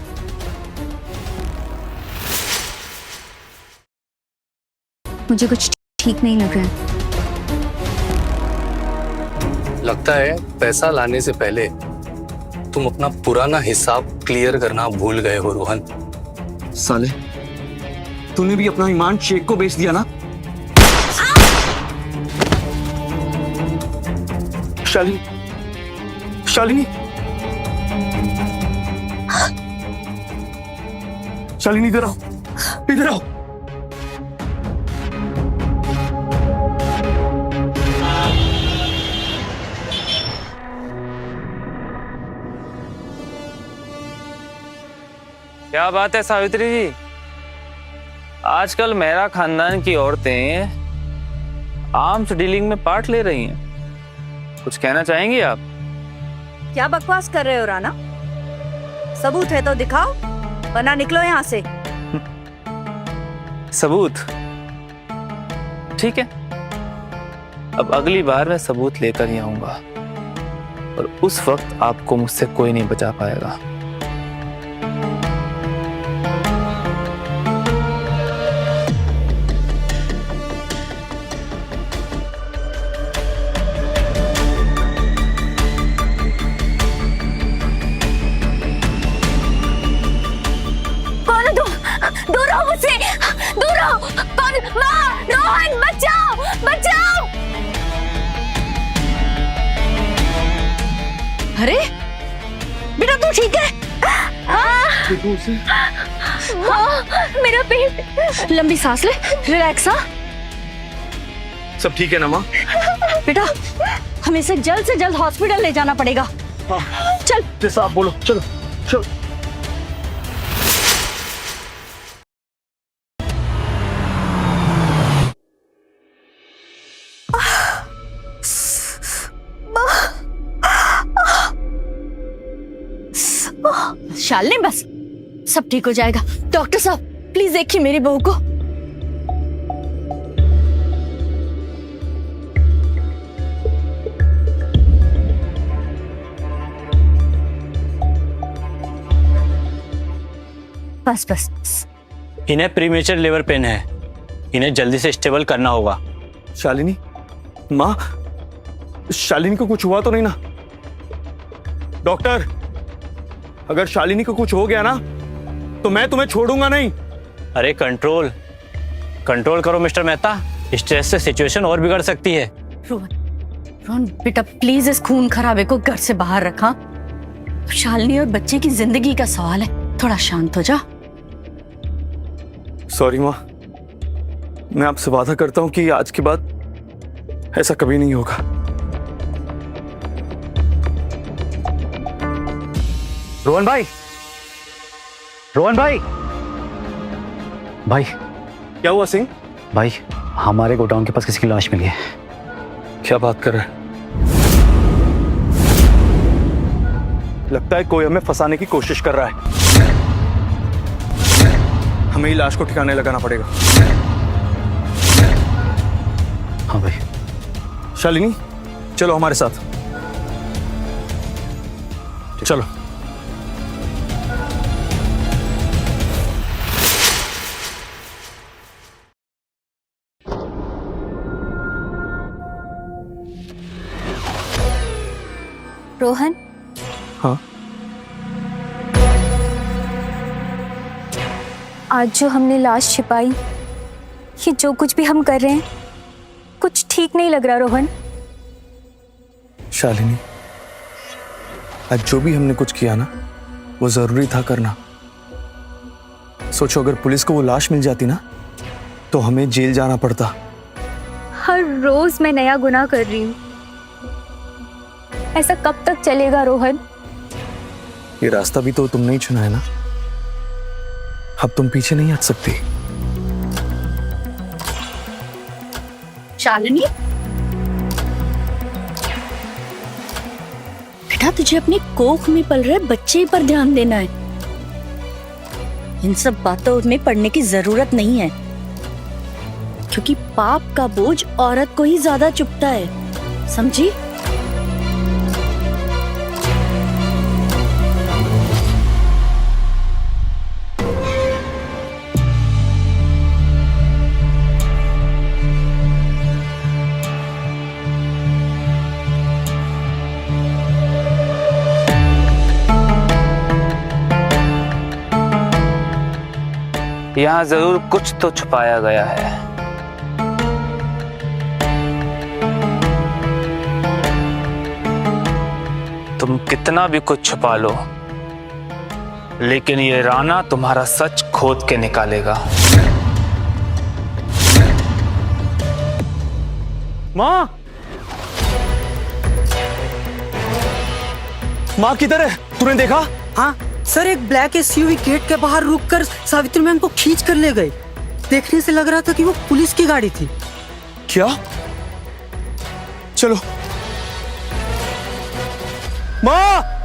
मुझे कुछ ठीक नहीं लग रहा है। लगता है पैसा लाने से पहले तुम अपना पुराना हिसाब क्लियर करना भूल गए हो रोहन। साले, तूने भी अपना ईमान शेख को बेच दिया ना? शालिनी, शालिनी, शालिनी इधर आओ, इधर आओ। क्या बात है सावित्री जी, आजकल मेरा खानदान की औरतें आर्म्स डीलिंग में पार्ट ले रही हैं। कुछ कहना चाहेंगी आप? क्या बकवास कर रहे हो राणा? सबूत है तो दिखाओ, वरना निकलो यहाँ से। सबूत? ठीक है, अब अगली बार मैं सबूत लेकर ही आऊंगा और उस वक्त आपको मुझसे कोई नहीं बचा पाएगा। तू ठीक है? मेरा पेट। लंबी सांस ले, रिलैक्स। हाँ सब ठीक है ना माँ? बेटा, हमें इसे जल्द से जल्द हॉस्पिटल ले जाना पड़ेगा। चल। जैसा आप बोलो, चलो चलो। शालिनी, बस सब ठीक हो जाएगा। डॉक्टर साहब प्लीज देखिए मेरी बहू को। बस बस बस। इन्हें प्रीमेचर लिवर पेन है, इन्हें जल्दी से स्टेबल करना होगा। शालिनी, माँ, शालिनी को कुछ हुआ तो नहीं ना? डॉक्टर, अगर शालिनी को कुछ हो गया ना तो मैं तुम्हें छोड़ूंगा नहीं। अरे कंट्रोल कंट्रोल करो मिस्टर मेहता, स्ट्रेस से सिचुएशन और बिगड़ सकती है। रोहन बेटा, प्लीज इस खून खराबे को घर से बाहर रखा। शालिनी और बच्चे की जिंदगी का सवाल है, थोड़ा शांत हो जा। सॉरी माँ, मैं आपसे वादा करता हूं कि आज के बाद ऐसा कभी नहीं होगा। रोहन भाई, रोहन भाई, भाई क्या हुआ सिंह? भाई, हमारे गोडाउन के पास किसी की लाश मिली है। क्या बात कर रहे हैं? लगता है कोई हमें फंसाने की कोशिश कर रहा है। हमें ही लाश को ठिकाने लगाना पड़ेगा। हाँ भाई। शालिनी, चलो हमारे साथ। चलो। रोहन, हाँ, आज जो हमने लाश छिपाई, ये जो कुछ भी हम कर रहे हैं, कुछ ठीक नहीं लग रहा रोहन। शालिनी, आज जो भी हमने कुछ किया ना, वो जरूरी था करना। सोचो, अगर पुलिस को वो लाश मिल जाती ना तो हमें जेल जाना पड़ता। हर रोज मैं नया गुनाह कर रही हूँ। ऐसा कब तक चलेगा रोहन? ये रास्ता भी तो तुमने ही चुना है ना, अब तुम पीछे नहीं हट सकती। शालिनी बेटा, तुझे अपनी कोख में पल रहे बच्चे पर ध्यान देना है। इन सब बातों में पड़ने की जरूरत नहीं है, क्योंकि पाप का बोझ औरत को ही ज्यादा चुभता है, समझी? यहाँ जरूर कुछ तो छुपाया गया है। तुम कितना भी कुछ छुपा लो, लेकिन ये राणा तुम्हारा सच खोद के निकालेगा। माँ, माँ किधर है? तूने देखा? हाँ सर, एक ब्लैक एसयूवी गेट के बाहर रुककर सावित्री मैम को खींच कर ले गए। देखने से लग रहा था कि वो पुलिस की गाड़ी थी। क्या? चलो। माँ!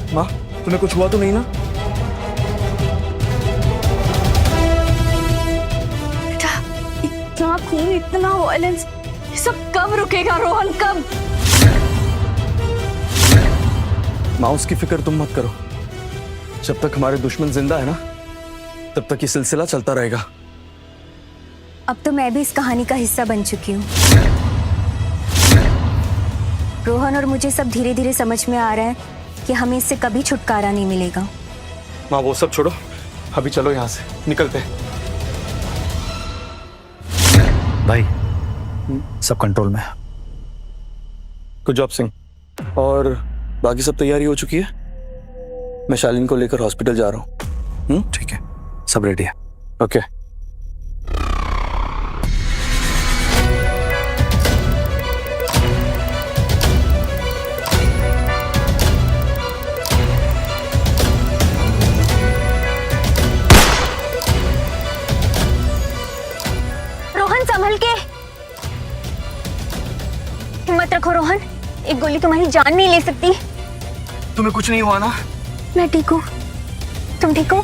माँ, तुम्हें कुछ हुआ तो नहीं ना? बेटा, इतना खून, इतना वायलेंस, ये सब कब रुकेगा रोहन, कब? माँ, उसकी फिक्र तुम मत करो। जब तक हमारे दुश्मन जिंदा है ना, तब तक ये सिलसिला चलता रहेगा। अब तो मैं भी इस कहानी का हिस्सा बन चुकी हूँ। रोहन और मुझे सब धीरे धीरे समझ में आ रहा है कि हमें इससे कभी छुटकारा नहीं मिलेगा। माँ वो सब छोड़ो, अभी चलो यहाँ से निकलते हैं। भाई सब कंट्रोल में है। Good job Singh. और बाकी सब तैयारी हो चुकी है? मैं शालिनी को लेकर हॉस्पिटल जा रहा हूँ। ठीक है, सब रेडी है। ओके। रोहन संभल के, हिम्मत रखो रोहन, एक गोली तुम्हारी जान नहीं ले सकती। तुम्हें कुछ नहीं हुआ ना? मैं ठीक हूँ, तुम ठीक हो?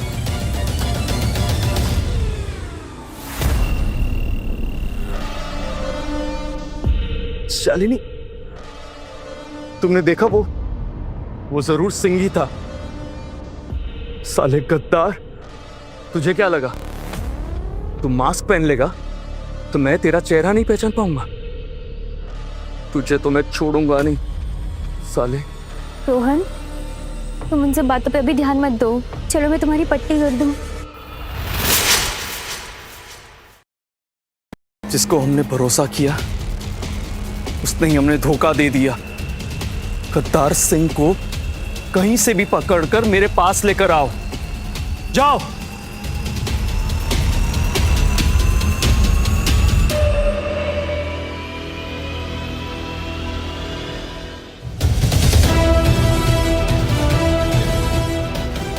शालिनी, तुमने देखा वो जरूर सिंह ही था। साले गद्दार, तुझे क्या लगा तू मास्क पहन लेगा तो मैं तेरा चेहरा नहीं पहचान पाऊंगा? तुझे तो मैं छोड़ूंगा नहीं साले। रोहन, तुम उन सब बातों पे अभी ध्यान मत दो। चलो मैं तुम्हारी पट्टी कर दूं। जिसको हमने भरोसा किया उसने ही हमने धोखा दे दिया। गद्दार सिंह को कहीं से भी पकड़कर मेरे पास लेकर आओ। जाओ।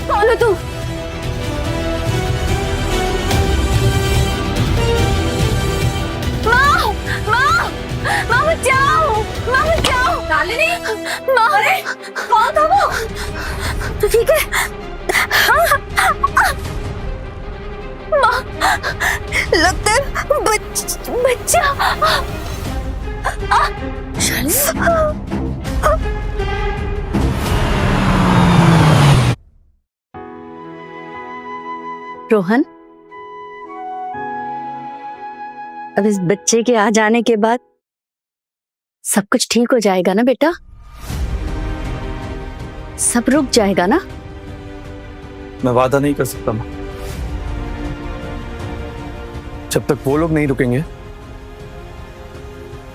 कौन हो तू? माँ, माँ, माँ बचाओ, माँ बचाओ। शालिनी, माँ, अरे कौन था वो? तू ठीक है? माँ, लगता है बच्चा। रोहन, अब इस बच्चे के आ जाने के बाद सब कुछ ठीक हो जाएगा ना बेटा? सब रुक जाएगा ना? मैं वादा नहीं कर सकता मां। जब तक वो लोग नहीं रुकेंगे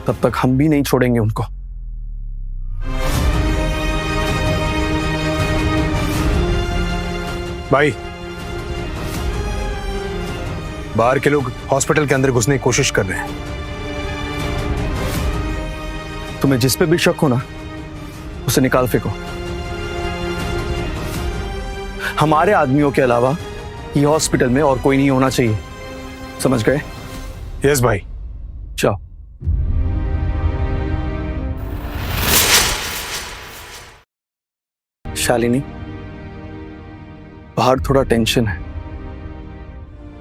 तब तक हम भी नहीं छोड़ेंगे उनको। भाई, बाहर के लोग हॉस्पिटल के अंदर घुसने की कोशिश कर रहे हैं। तुम्हें जिस पे भी शक हो ना, उसे निकाल फेंको। हमारे आदमियों के अलावा ये हॉस्पिटल में और कोई नहीं होना चाहिए, समझ गए? यस भाई। जाओ। शालिनी, बाहर थोड़ा टेंशन है।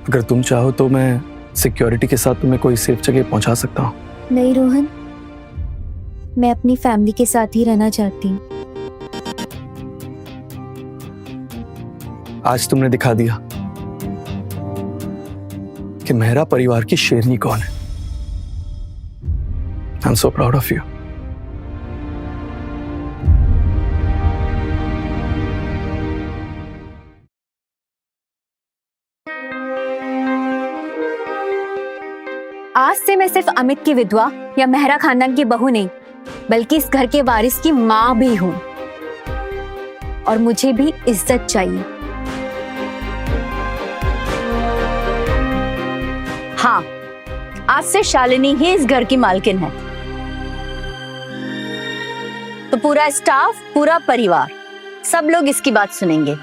अगर तुम चाहो तो मैं सिक्योरिटी के साथ तुम्हें कोई सेफ जगह पहुंचा सकता हूं। नहीं रोहन, मैं अपनी फैमिली के साथ ही रहना चाहती हूँ। आज तुमने दिखा दिया कि मेरा परिवार की शेरनी कौन है। I am so proud of you. आज से मैं सिर्फ अमित की विधवा या मेहरा खानदान की बहू नहीं, बल्कि इस घर के वारिस की माँ भी हूं। और मुझे भी इज्जत चाहिए। हाँ, आज से शालिनी ही इस घर की मालकिन है। तो पूरा स्टाफ, पूरा परिवार, सब लोग इसकी बात सुनेंगे।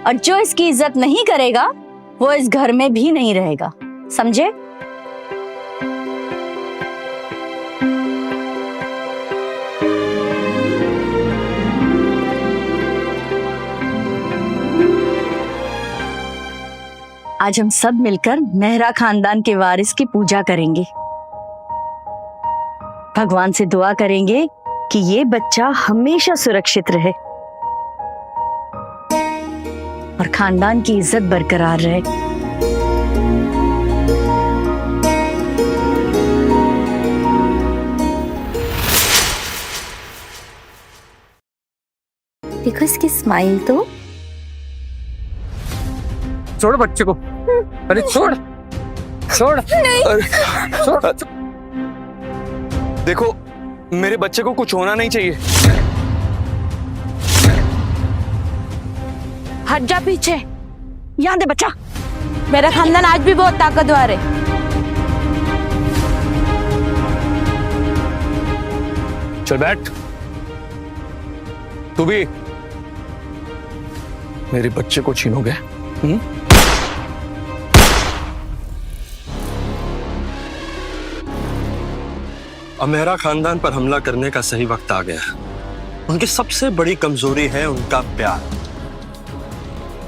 और जो इसकी इज्जत नहीं करेगा वो इस घर में भी नहीं रहेगा, समझे? आज हम सब मिलकर मेहरा खानदान के वारिस की पूजा करेंगे। भगवान से दुआ करेंगे कि ये बच्चा हमेशा सुरक्षित रहे और खानदान की इज्जत बरकरार रहे। देखो इसकी स्माइल तो। छोड़ बच्चे को, अरे छोड़ छोड़ छोड़। देखो मेरे बच्चे को कुछ होना नहीं चाहिए। हट जा पीछे, यहाँ दे बच्चा। मेरा खानदान आज भी बहुत ताकतवर है। चल बैठ। तू भी मेरे बच्चे को छीनोगे? अब मेरा खानदान पर हमला करने का सही वक्त आ गया। उनकी सबसे बड़ी कमजोरी है उनका प्यार।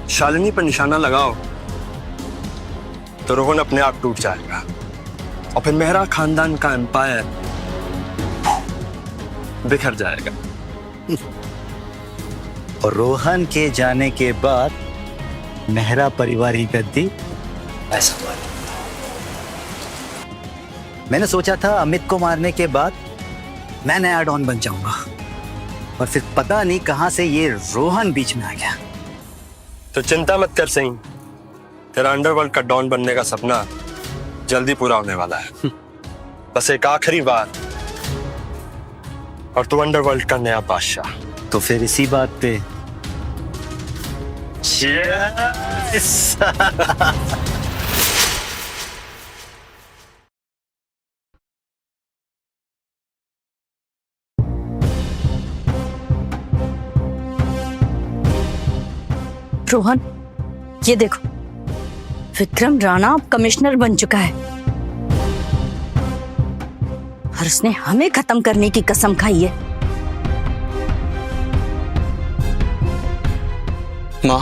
शालिनी पर निशाना लगाओ तो रोहन अपने आप टूट जाएगा और फिर मेहरा खानदान का एम्पायर बिखर जाएगा। और रोहन के जाने के बाद मेहरा परिवार ही गद्दी ऐसा हुआ। मैंने सोचा था अमित को मारने के बाद मैं नया डॉन बन जाऊंगा, और फिर पता नहीं कहां से ये रोहन बीच में आ गया। तो चिंता मत कर सिंह, तेरा अंडरवर्ल्ड का डॉन बनने का सपना जल्दी पूरा होने वाला है। बस एक आखिरी बार और तू अंडरवर्ल्ड का नया बादशाह। तो फिर इसी बात पे रोहन, ये देखो, विक्रम राणा अब कमिश्नर बन चुका है और उसने हमें खत्म करने की कसम खाई है। माँ,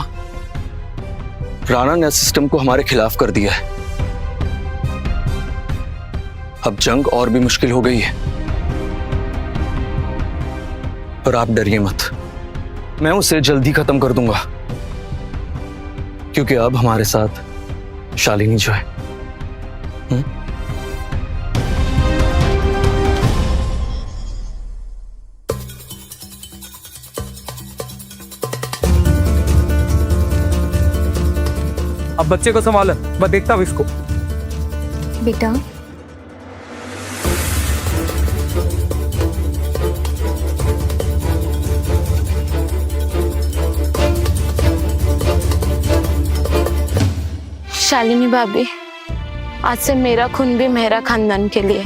राणा ने सिस्टम को हमारे खिलाफ कर दिया है। अब जंग और भी मुश्किल हो गई है। पर आप डरिए मत, मैं उसे जल्दी खत्म कर दूंगा, क्योंकि अब हमारे साथ शालिनी जो है। अब बच्चे को संभाल, मैं देखता हूँ इसको। बेटा शालिनी भाभी, आज से मेरा खून भी मेहरा खानदान के लिए।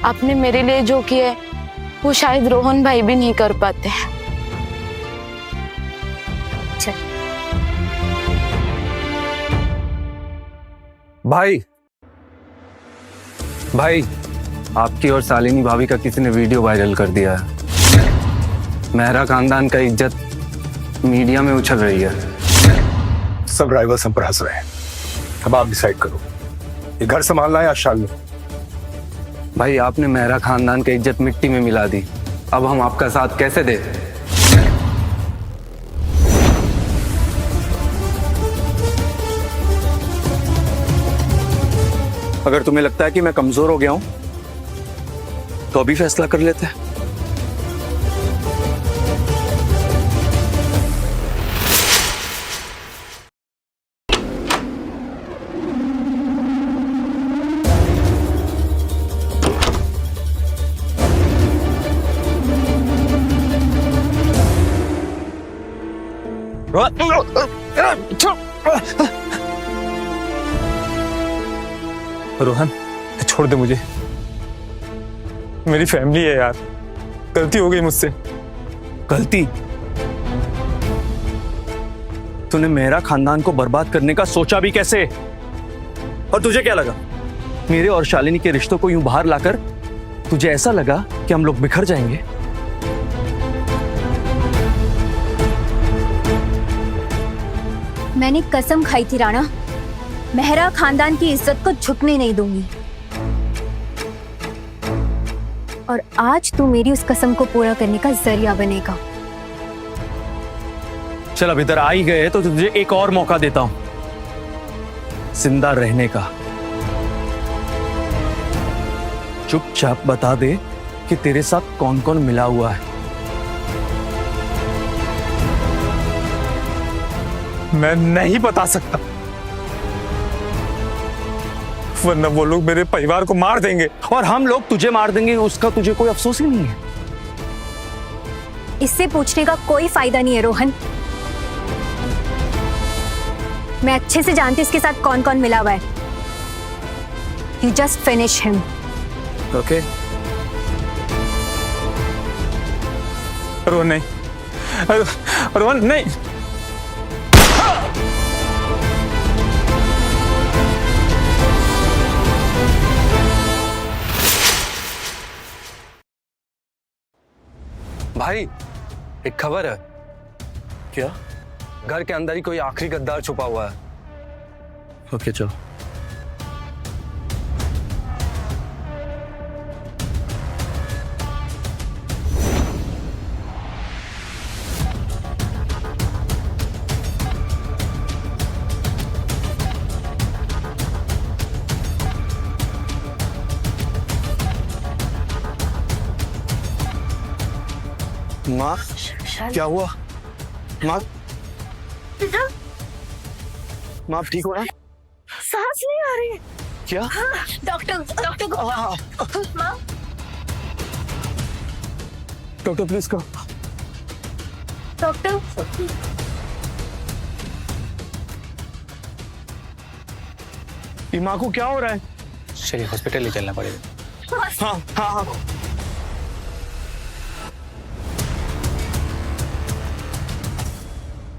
आपने मेरे लिए जो किया है वो शायद रोहन भाई भी नहीं कर पाते। भाई भाई, आपकी और शालिनी भाभी का किसी ने वीडियो वायरल कर दिया है। मेहरा खानदान का इज्जत मीडिया में उछल रही है। सब राइवल्स हम पर हंस रहे हैं। अब आप डिसाइड करो, ये घर संभालना है या शालिनी? भाई, आपने मेहरा खानदान की इज्जत मिट्टी में मिला दी। अब हम आपका साथ कैसे दें? अगर तुम्हें लगता है कि मैं कमजोर हो गया हूं तो अभी फैसला कर लेते हैं। रोहन, छोड़ दे मुझे। मेरी फैमिली है यार, गलती हो गई मुझसे। गलती? तूने मेरा खानदान को बर्बाद करने का सोचा भी कैसे? और तुझे क्या लगा, मेरे और शालिनी के रिश्तों को यूं बाहर लाकर तुझे ऐसा लगा कि हम लोग बिखर जाएंगे? मैंने कसम खाई थी राणा, मेहरा खानदान की इज्जत को झुकने नहीं दूंगी, और आज तू मेरी उस कसम को पूरा करने का जरिया बनेगा। चल, अब इधर आ ही गए तो तुझे एक और मौका देता हूं जिंदा रहने का। चुपचाप बता दे कि तेरे साथ कौन कौन मिला हुआ है। मैं नहीं बता सकता, वरना वो लोग मेरे परिवार को मार देंगे। और हम लोग तुझे मार देंगे, उसका तुझे कोई अफसोस ही नहीं है। इससे पूछने का कोई फायदा नहीं है रोहन। मैं अच्छे से जानती हूँ इसके साथ कौन कौन मिला हुआ है। You just finish him. Okay Rohan नहीं, रोहन नहीं। भाई एक खबर है। क्या? घर के अंदर ही कोई आखिरी गद्दार छुपा हुआ है। ओके चलो। माँ क्या हुआ? माँ माँ आप ठीक हो ना? सांस नहीं आ रही है। क्या? डॉक्टर को माँ डॉक्टर प्लीज करो। डॉक्टर ये माँ को क्या हो रहा है? चलिए हॉस्पिटल ले चलना पड़ेगा। हाँ हाँ हाँ।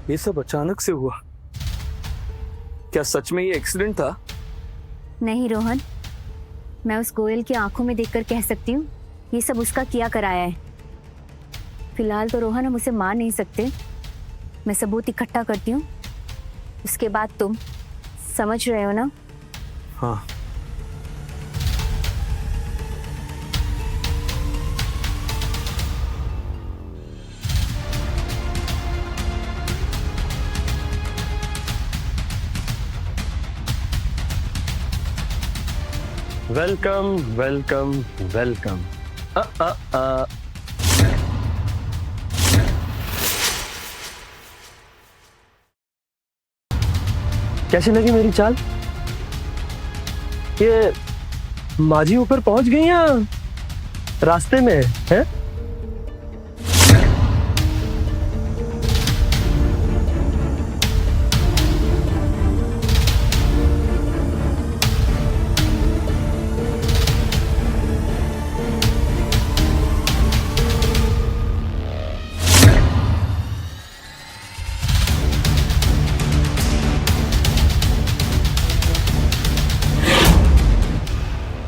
ये सब अचानक से हुआ? क्या सच में ये एक्सीडेंट था? नहीं रोहन, मैं उस गोयल की आंखों में देखकर कह सकती हूँ ये सब उसका किया कराया है। फिलहाल तो रोहन हम उसे मार नहीं सकते। मैं सबूत इकट्ठा करती हूँ, उसके बाद तुम समझ रहे हो ना? हाँ। Welcome welcome welcome. कैसी लगी मेरी चाल? ये माजी ऊपर पहुंच गई या रास्ते में है?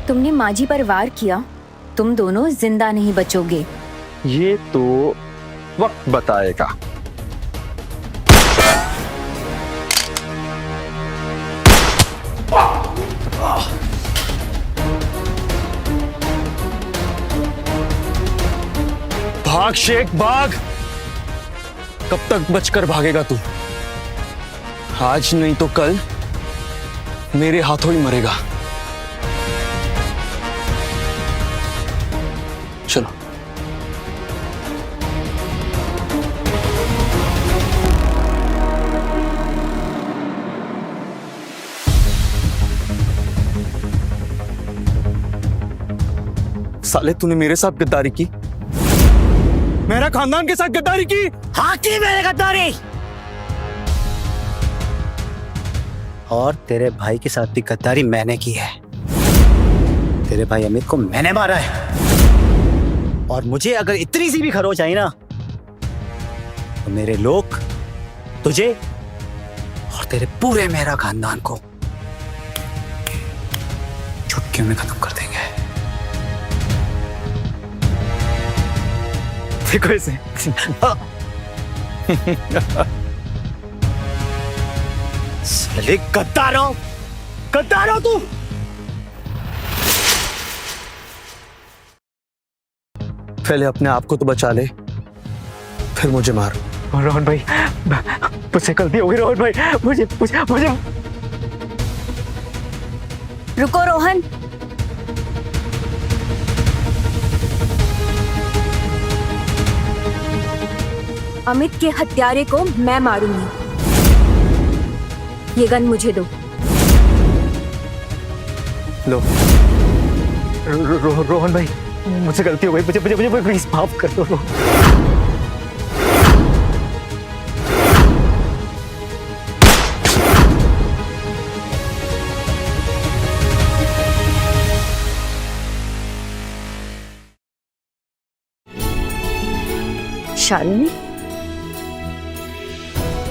तुमने माजी पर वार किया, तुम दोनों जिंदा नहीं बचोगे। ये तो वक्त बताएगा। भाग शेख भाग। कब तक बचकर भागेगा तू? आज नहीं तो कल मेरे हाथों ही मरेगा। चलो। साले तूने मेरे साथ गद्दारी की, मेरा खानदान के साथ गद्दारी की। हाँ की मेरे गद्दारी, और तेरे भाई के साथ भी गद्दारी मैंने की है। तेरे भाई अमित को मैंने मारा है, और मुझे अगर इतनी सी भी खरोच आई ना तो मेरे लोग तुझे और तेरे पूरे मेरा खानदान को चुटकियों में खत्म कर देंगे। देखो इसे। साले गद्दारो तू। पहले अपने आप को तो बचा ले, फिर मुझे मार। रोहन भाई, मुझसे गलती हो गई। रोहन भाई, मुझे रुको रोहन, अमित के हत्यारे को मैं मारूंगी। ये गन मुझे दो। लो। रोहन भाई, मुझसे गलती हो गई, मुझे प्लीज माफ कर दो। शालिनी,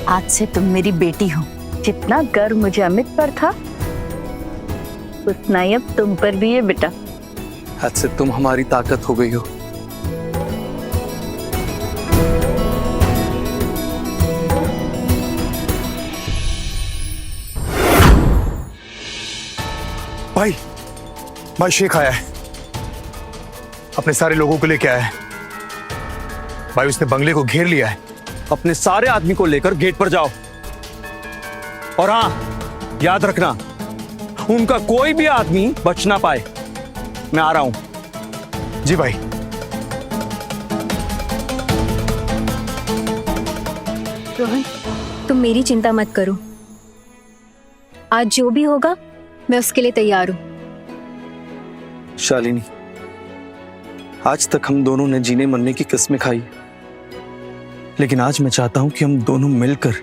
आज से तुम मेरी बेटी हो। जितना गर्व मुझे अमित पर था उतना ही अब तुम पर भी है बेटा। आज से तुम हमारी ताकत हो गई हो। भाई शेख आया है, अपने सारे लोगों को लेके आया है। भाई उसने बंगले को घेर लिया है। अपने सारे आदमी को लेकर गेट पर जाओ, और हाँ, याद रखना उनका कोई भी आदमी बच ना पाए। मैं आ रहा हूं। जी भाई। रोहन, तुम मेरी चिंता मत करो। आज जो भी होगा मैं उसके लिए तैयार हूं। शालिनी, आज तक हम दोनों ने जीने मरने की कस्में खाई, लेकिन आज मैं चाहता हूं कि हम दोनों मिलकर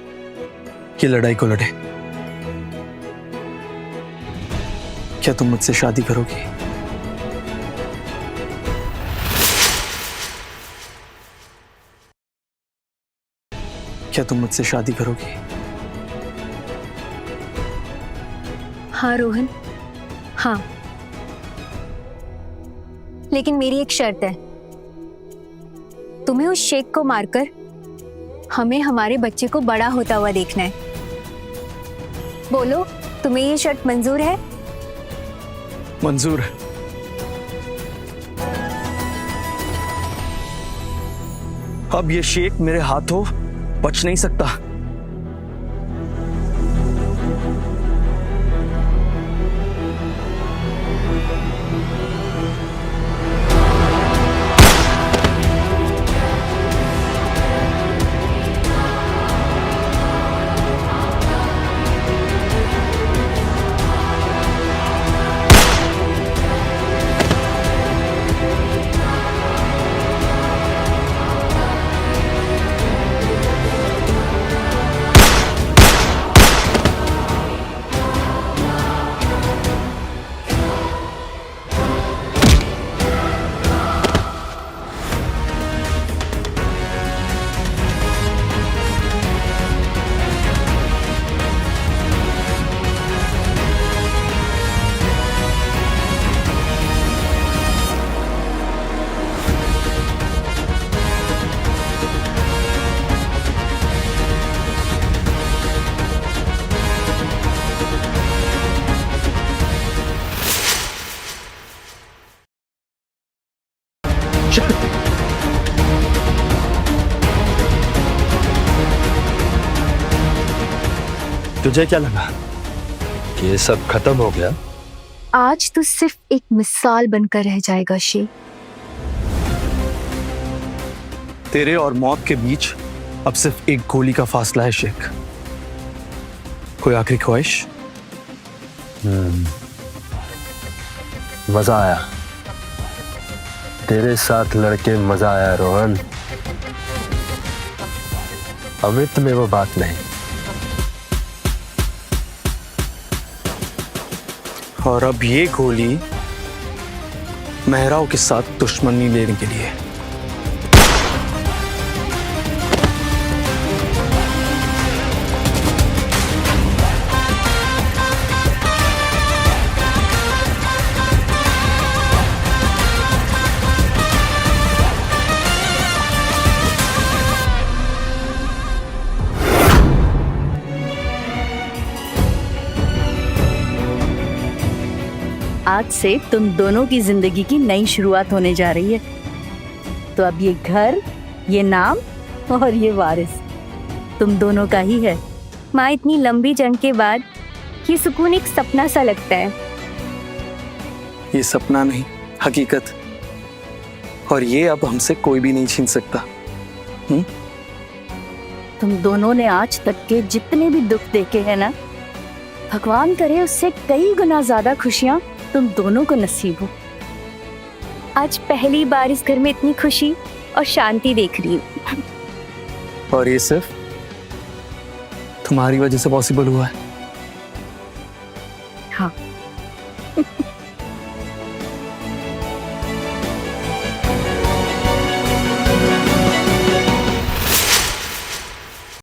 ये लड़ाई को लड़े। क्या तुम मुझसे शादी करोगी? क्या तुम मुझसे शादी करोगी? हाँ रोहन, हाँ, लेकिन मेरी एक शर्त है। तुम्हें उस शेख को मारकर हमें हमारे बच्चे को बड़ा होता हुआ देखना है। बोलो, तुम्हें ये शर्त मंजूर है? मंजूर है। अब ये शेख मेरे हाथों बच नहीं सकता। तुझे क्या लगा कि ये सब खत्म हो गया? आज तो सिर्फ एक मिसाल बनकर रह जाएगा शेख। तेरे और मौत के बीच अब सिर्फ एक गोली का फासला है शेख। कोई आखिरी ख्वाहिश? मजा आया, तेरे साथ लड़के मजा आया रोहन। अमित में वो बात नहीं। और अब ये गोली मेहराव के साथ दुश्मनी लेने के लिए। आज से तुम दोनों की जिंदगी की नई शुरुआत होने जा रही है। तो अब ये घर, ये नाम और ये वारिस तुम दोनों का ही है। माँ, इतनी लंबी जंग के बाद ये सुकून एक सपना सा लगता है। ये सपना नहीं, हकीकत। और ये अब हमसे कोई भी नहीं छीन सकता। तुम दोनों ने आज तक के जितने भी दुख देखे हैं ना, भगवान करे उससे कई गुना ज्यादा खुशियाँ तुम दोनों को नसीब हो। आज पहली बार इस घर में इतनी खुशी और शांति देख रही हूँ। और ये सिर्फ तुम्हारी वजह से पॉसिबल हुआ है।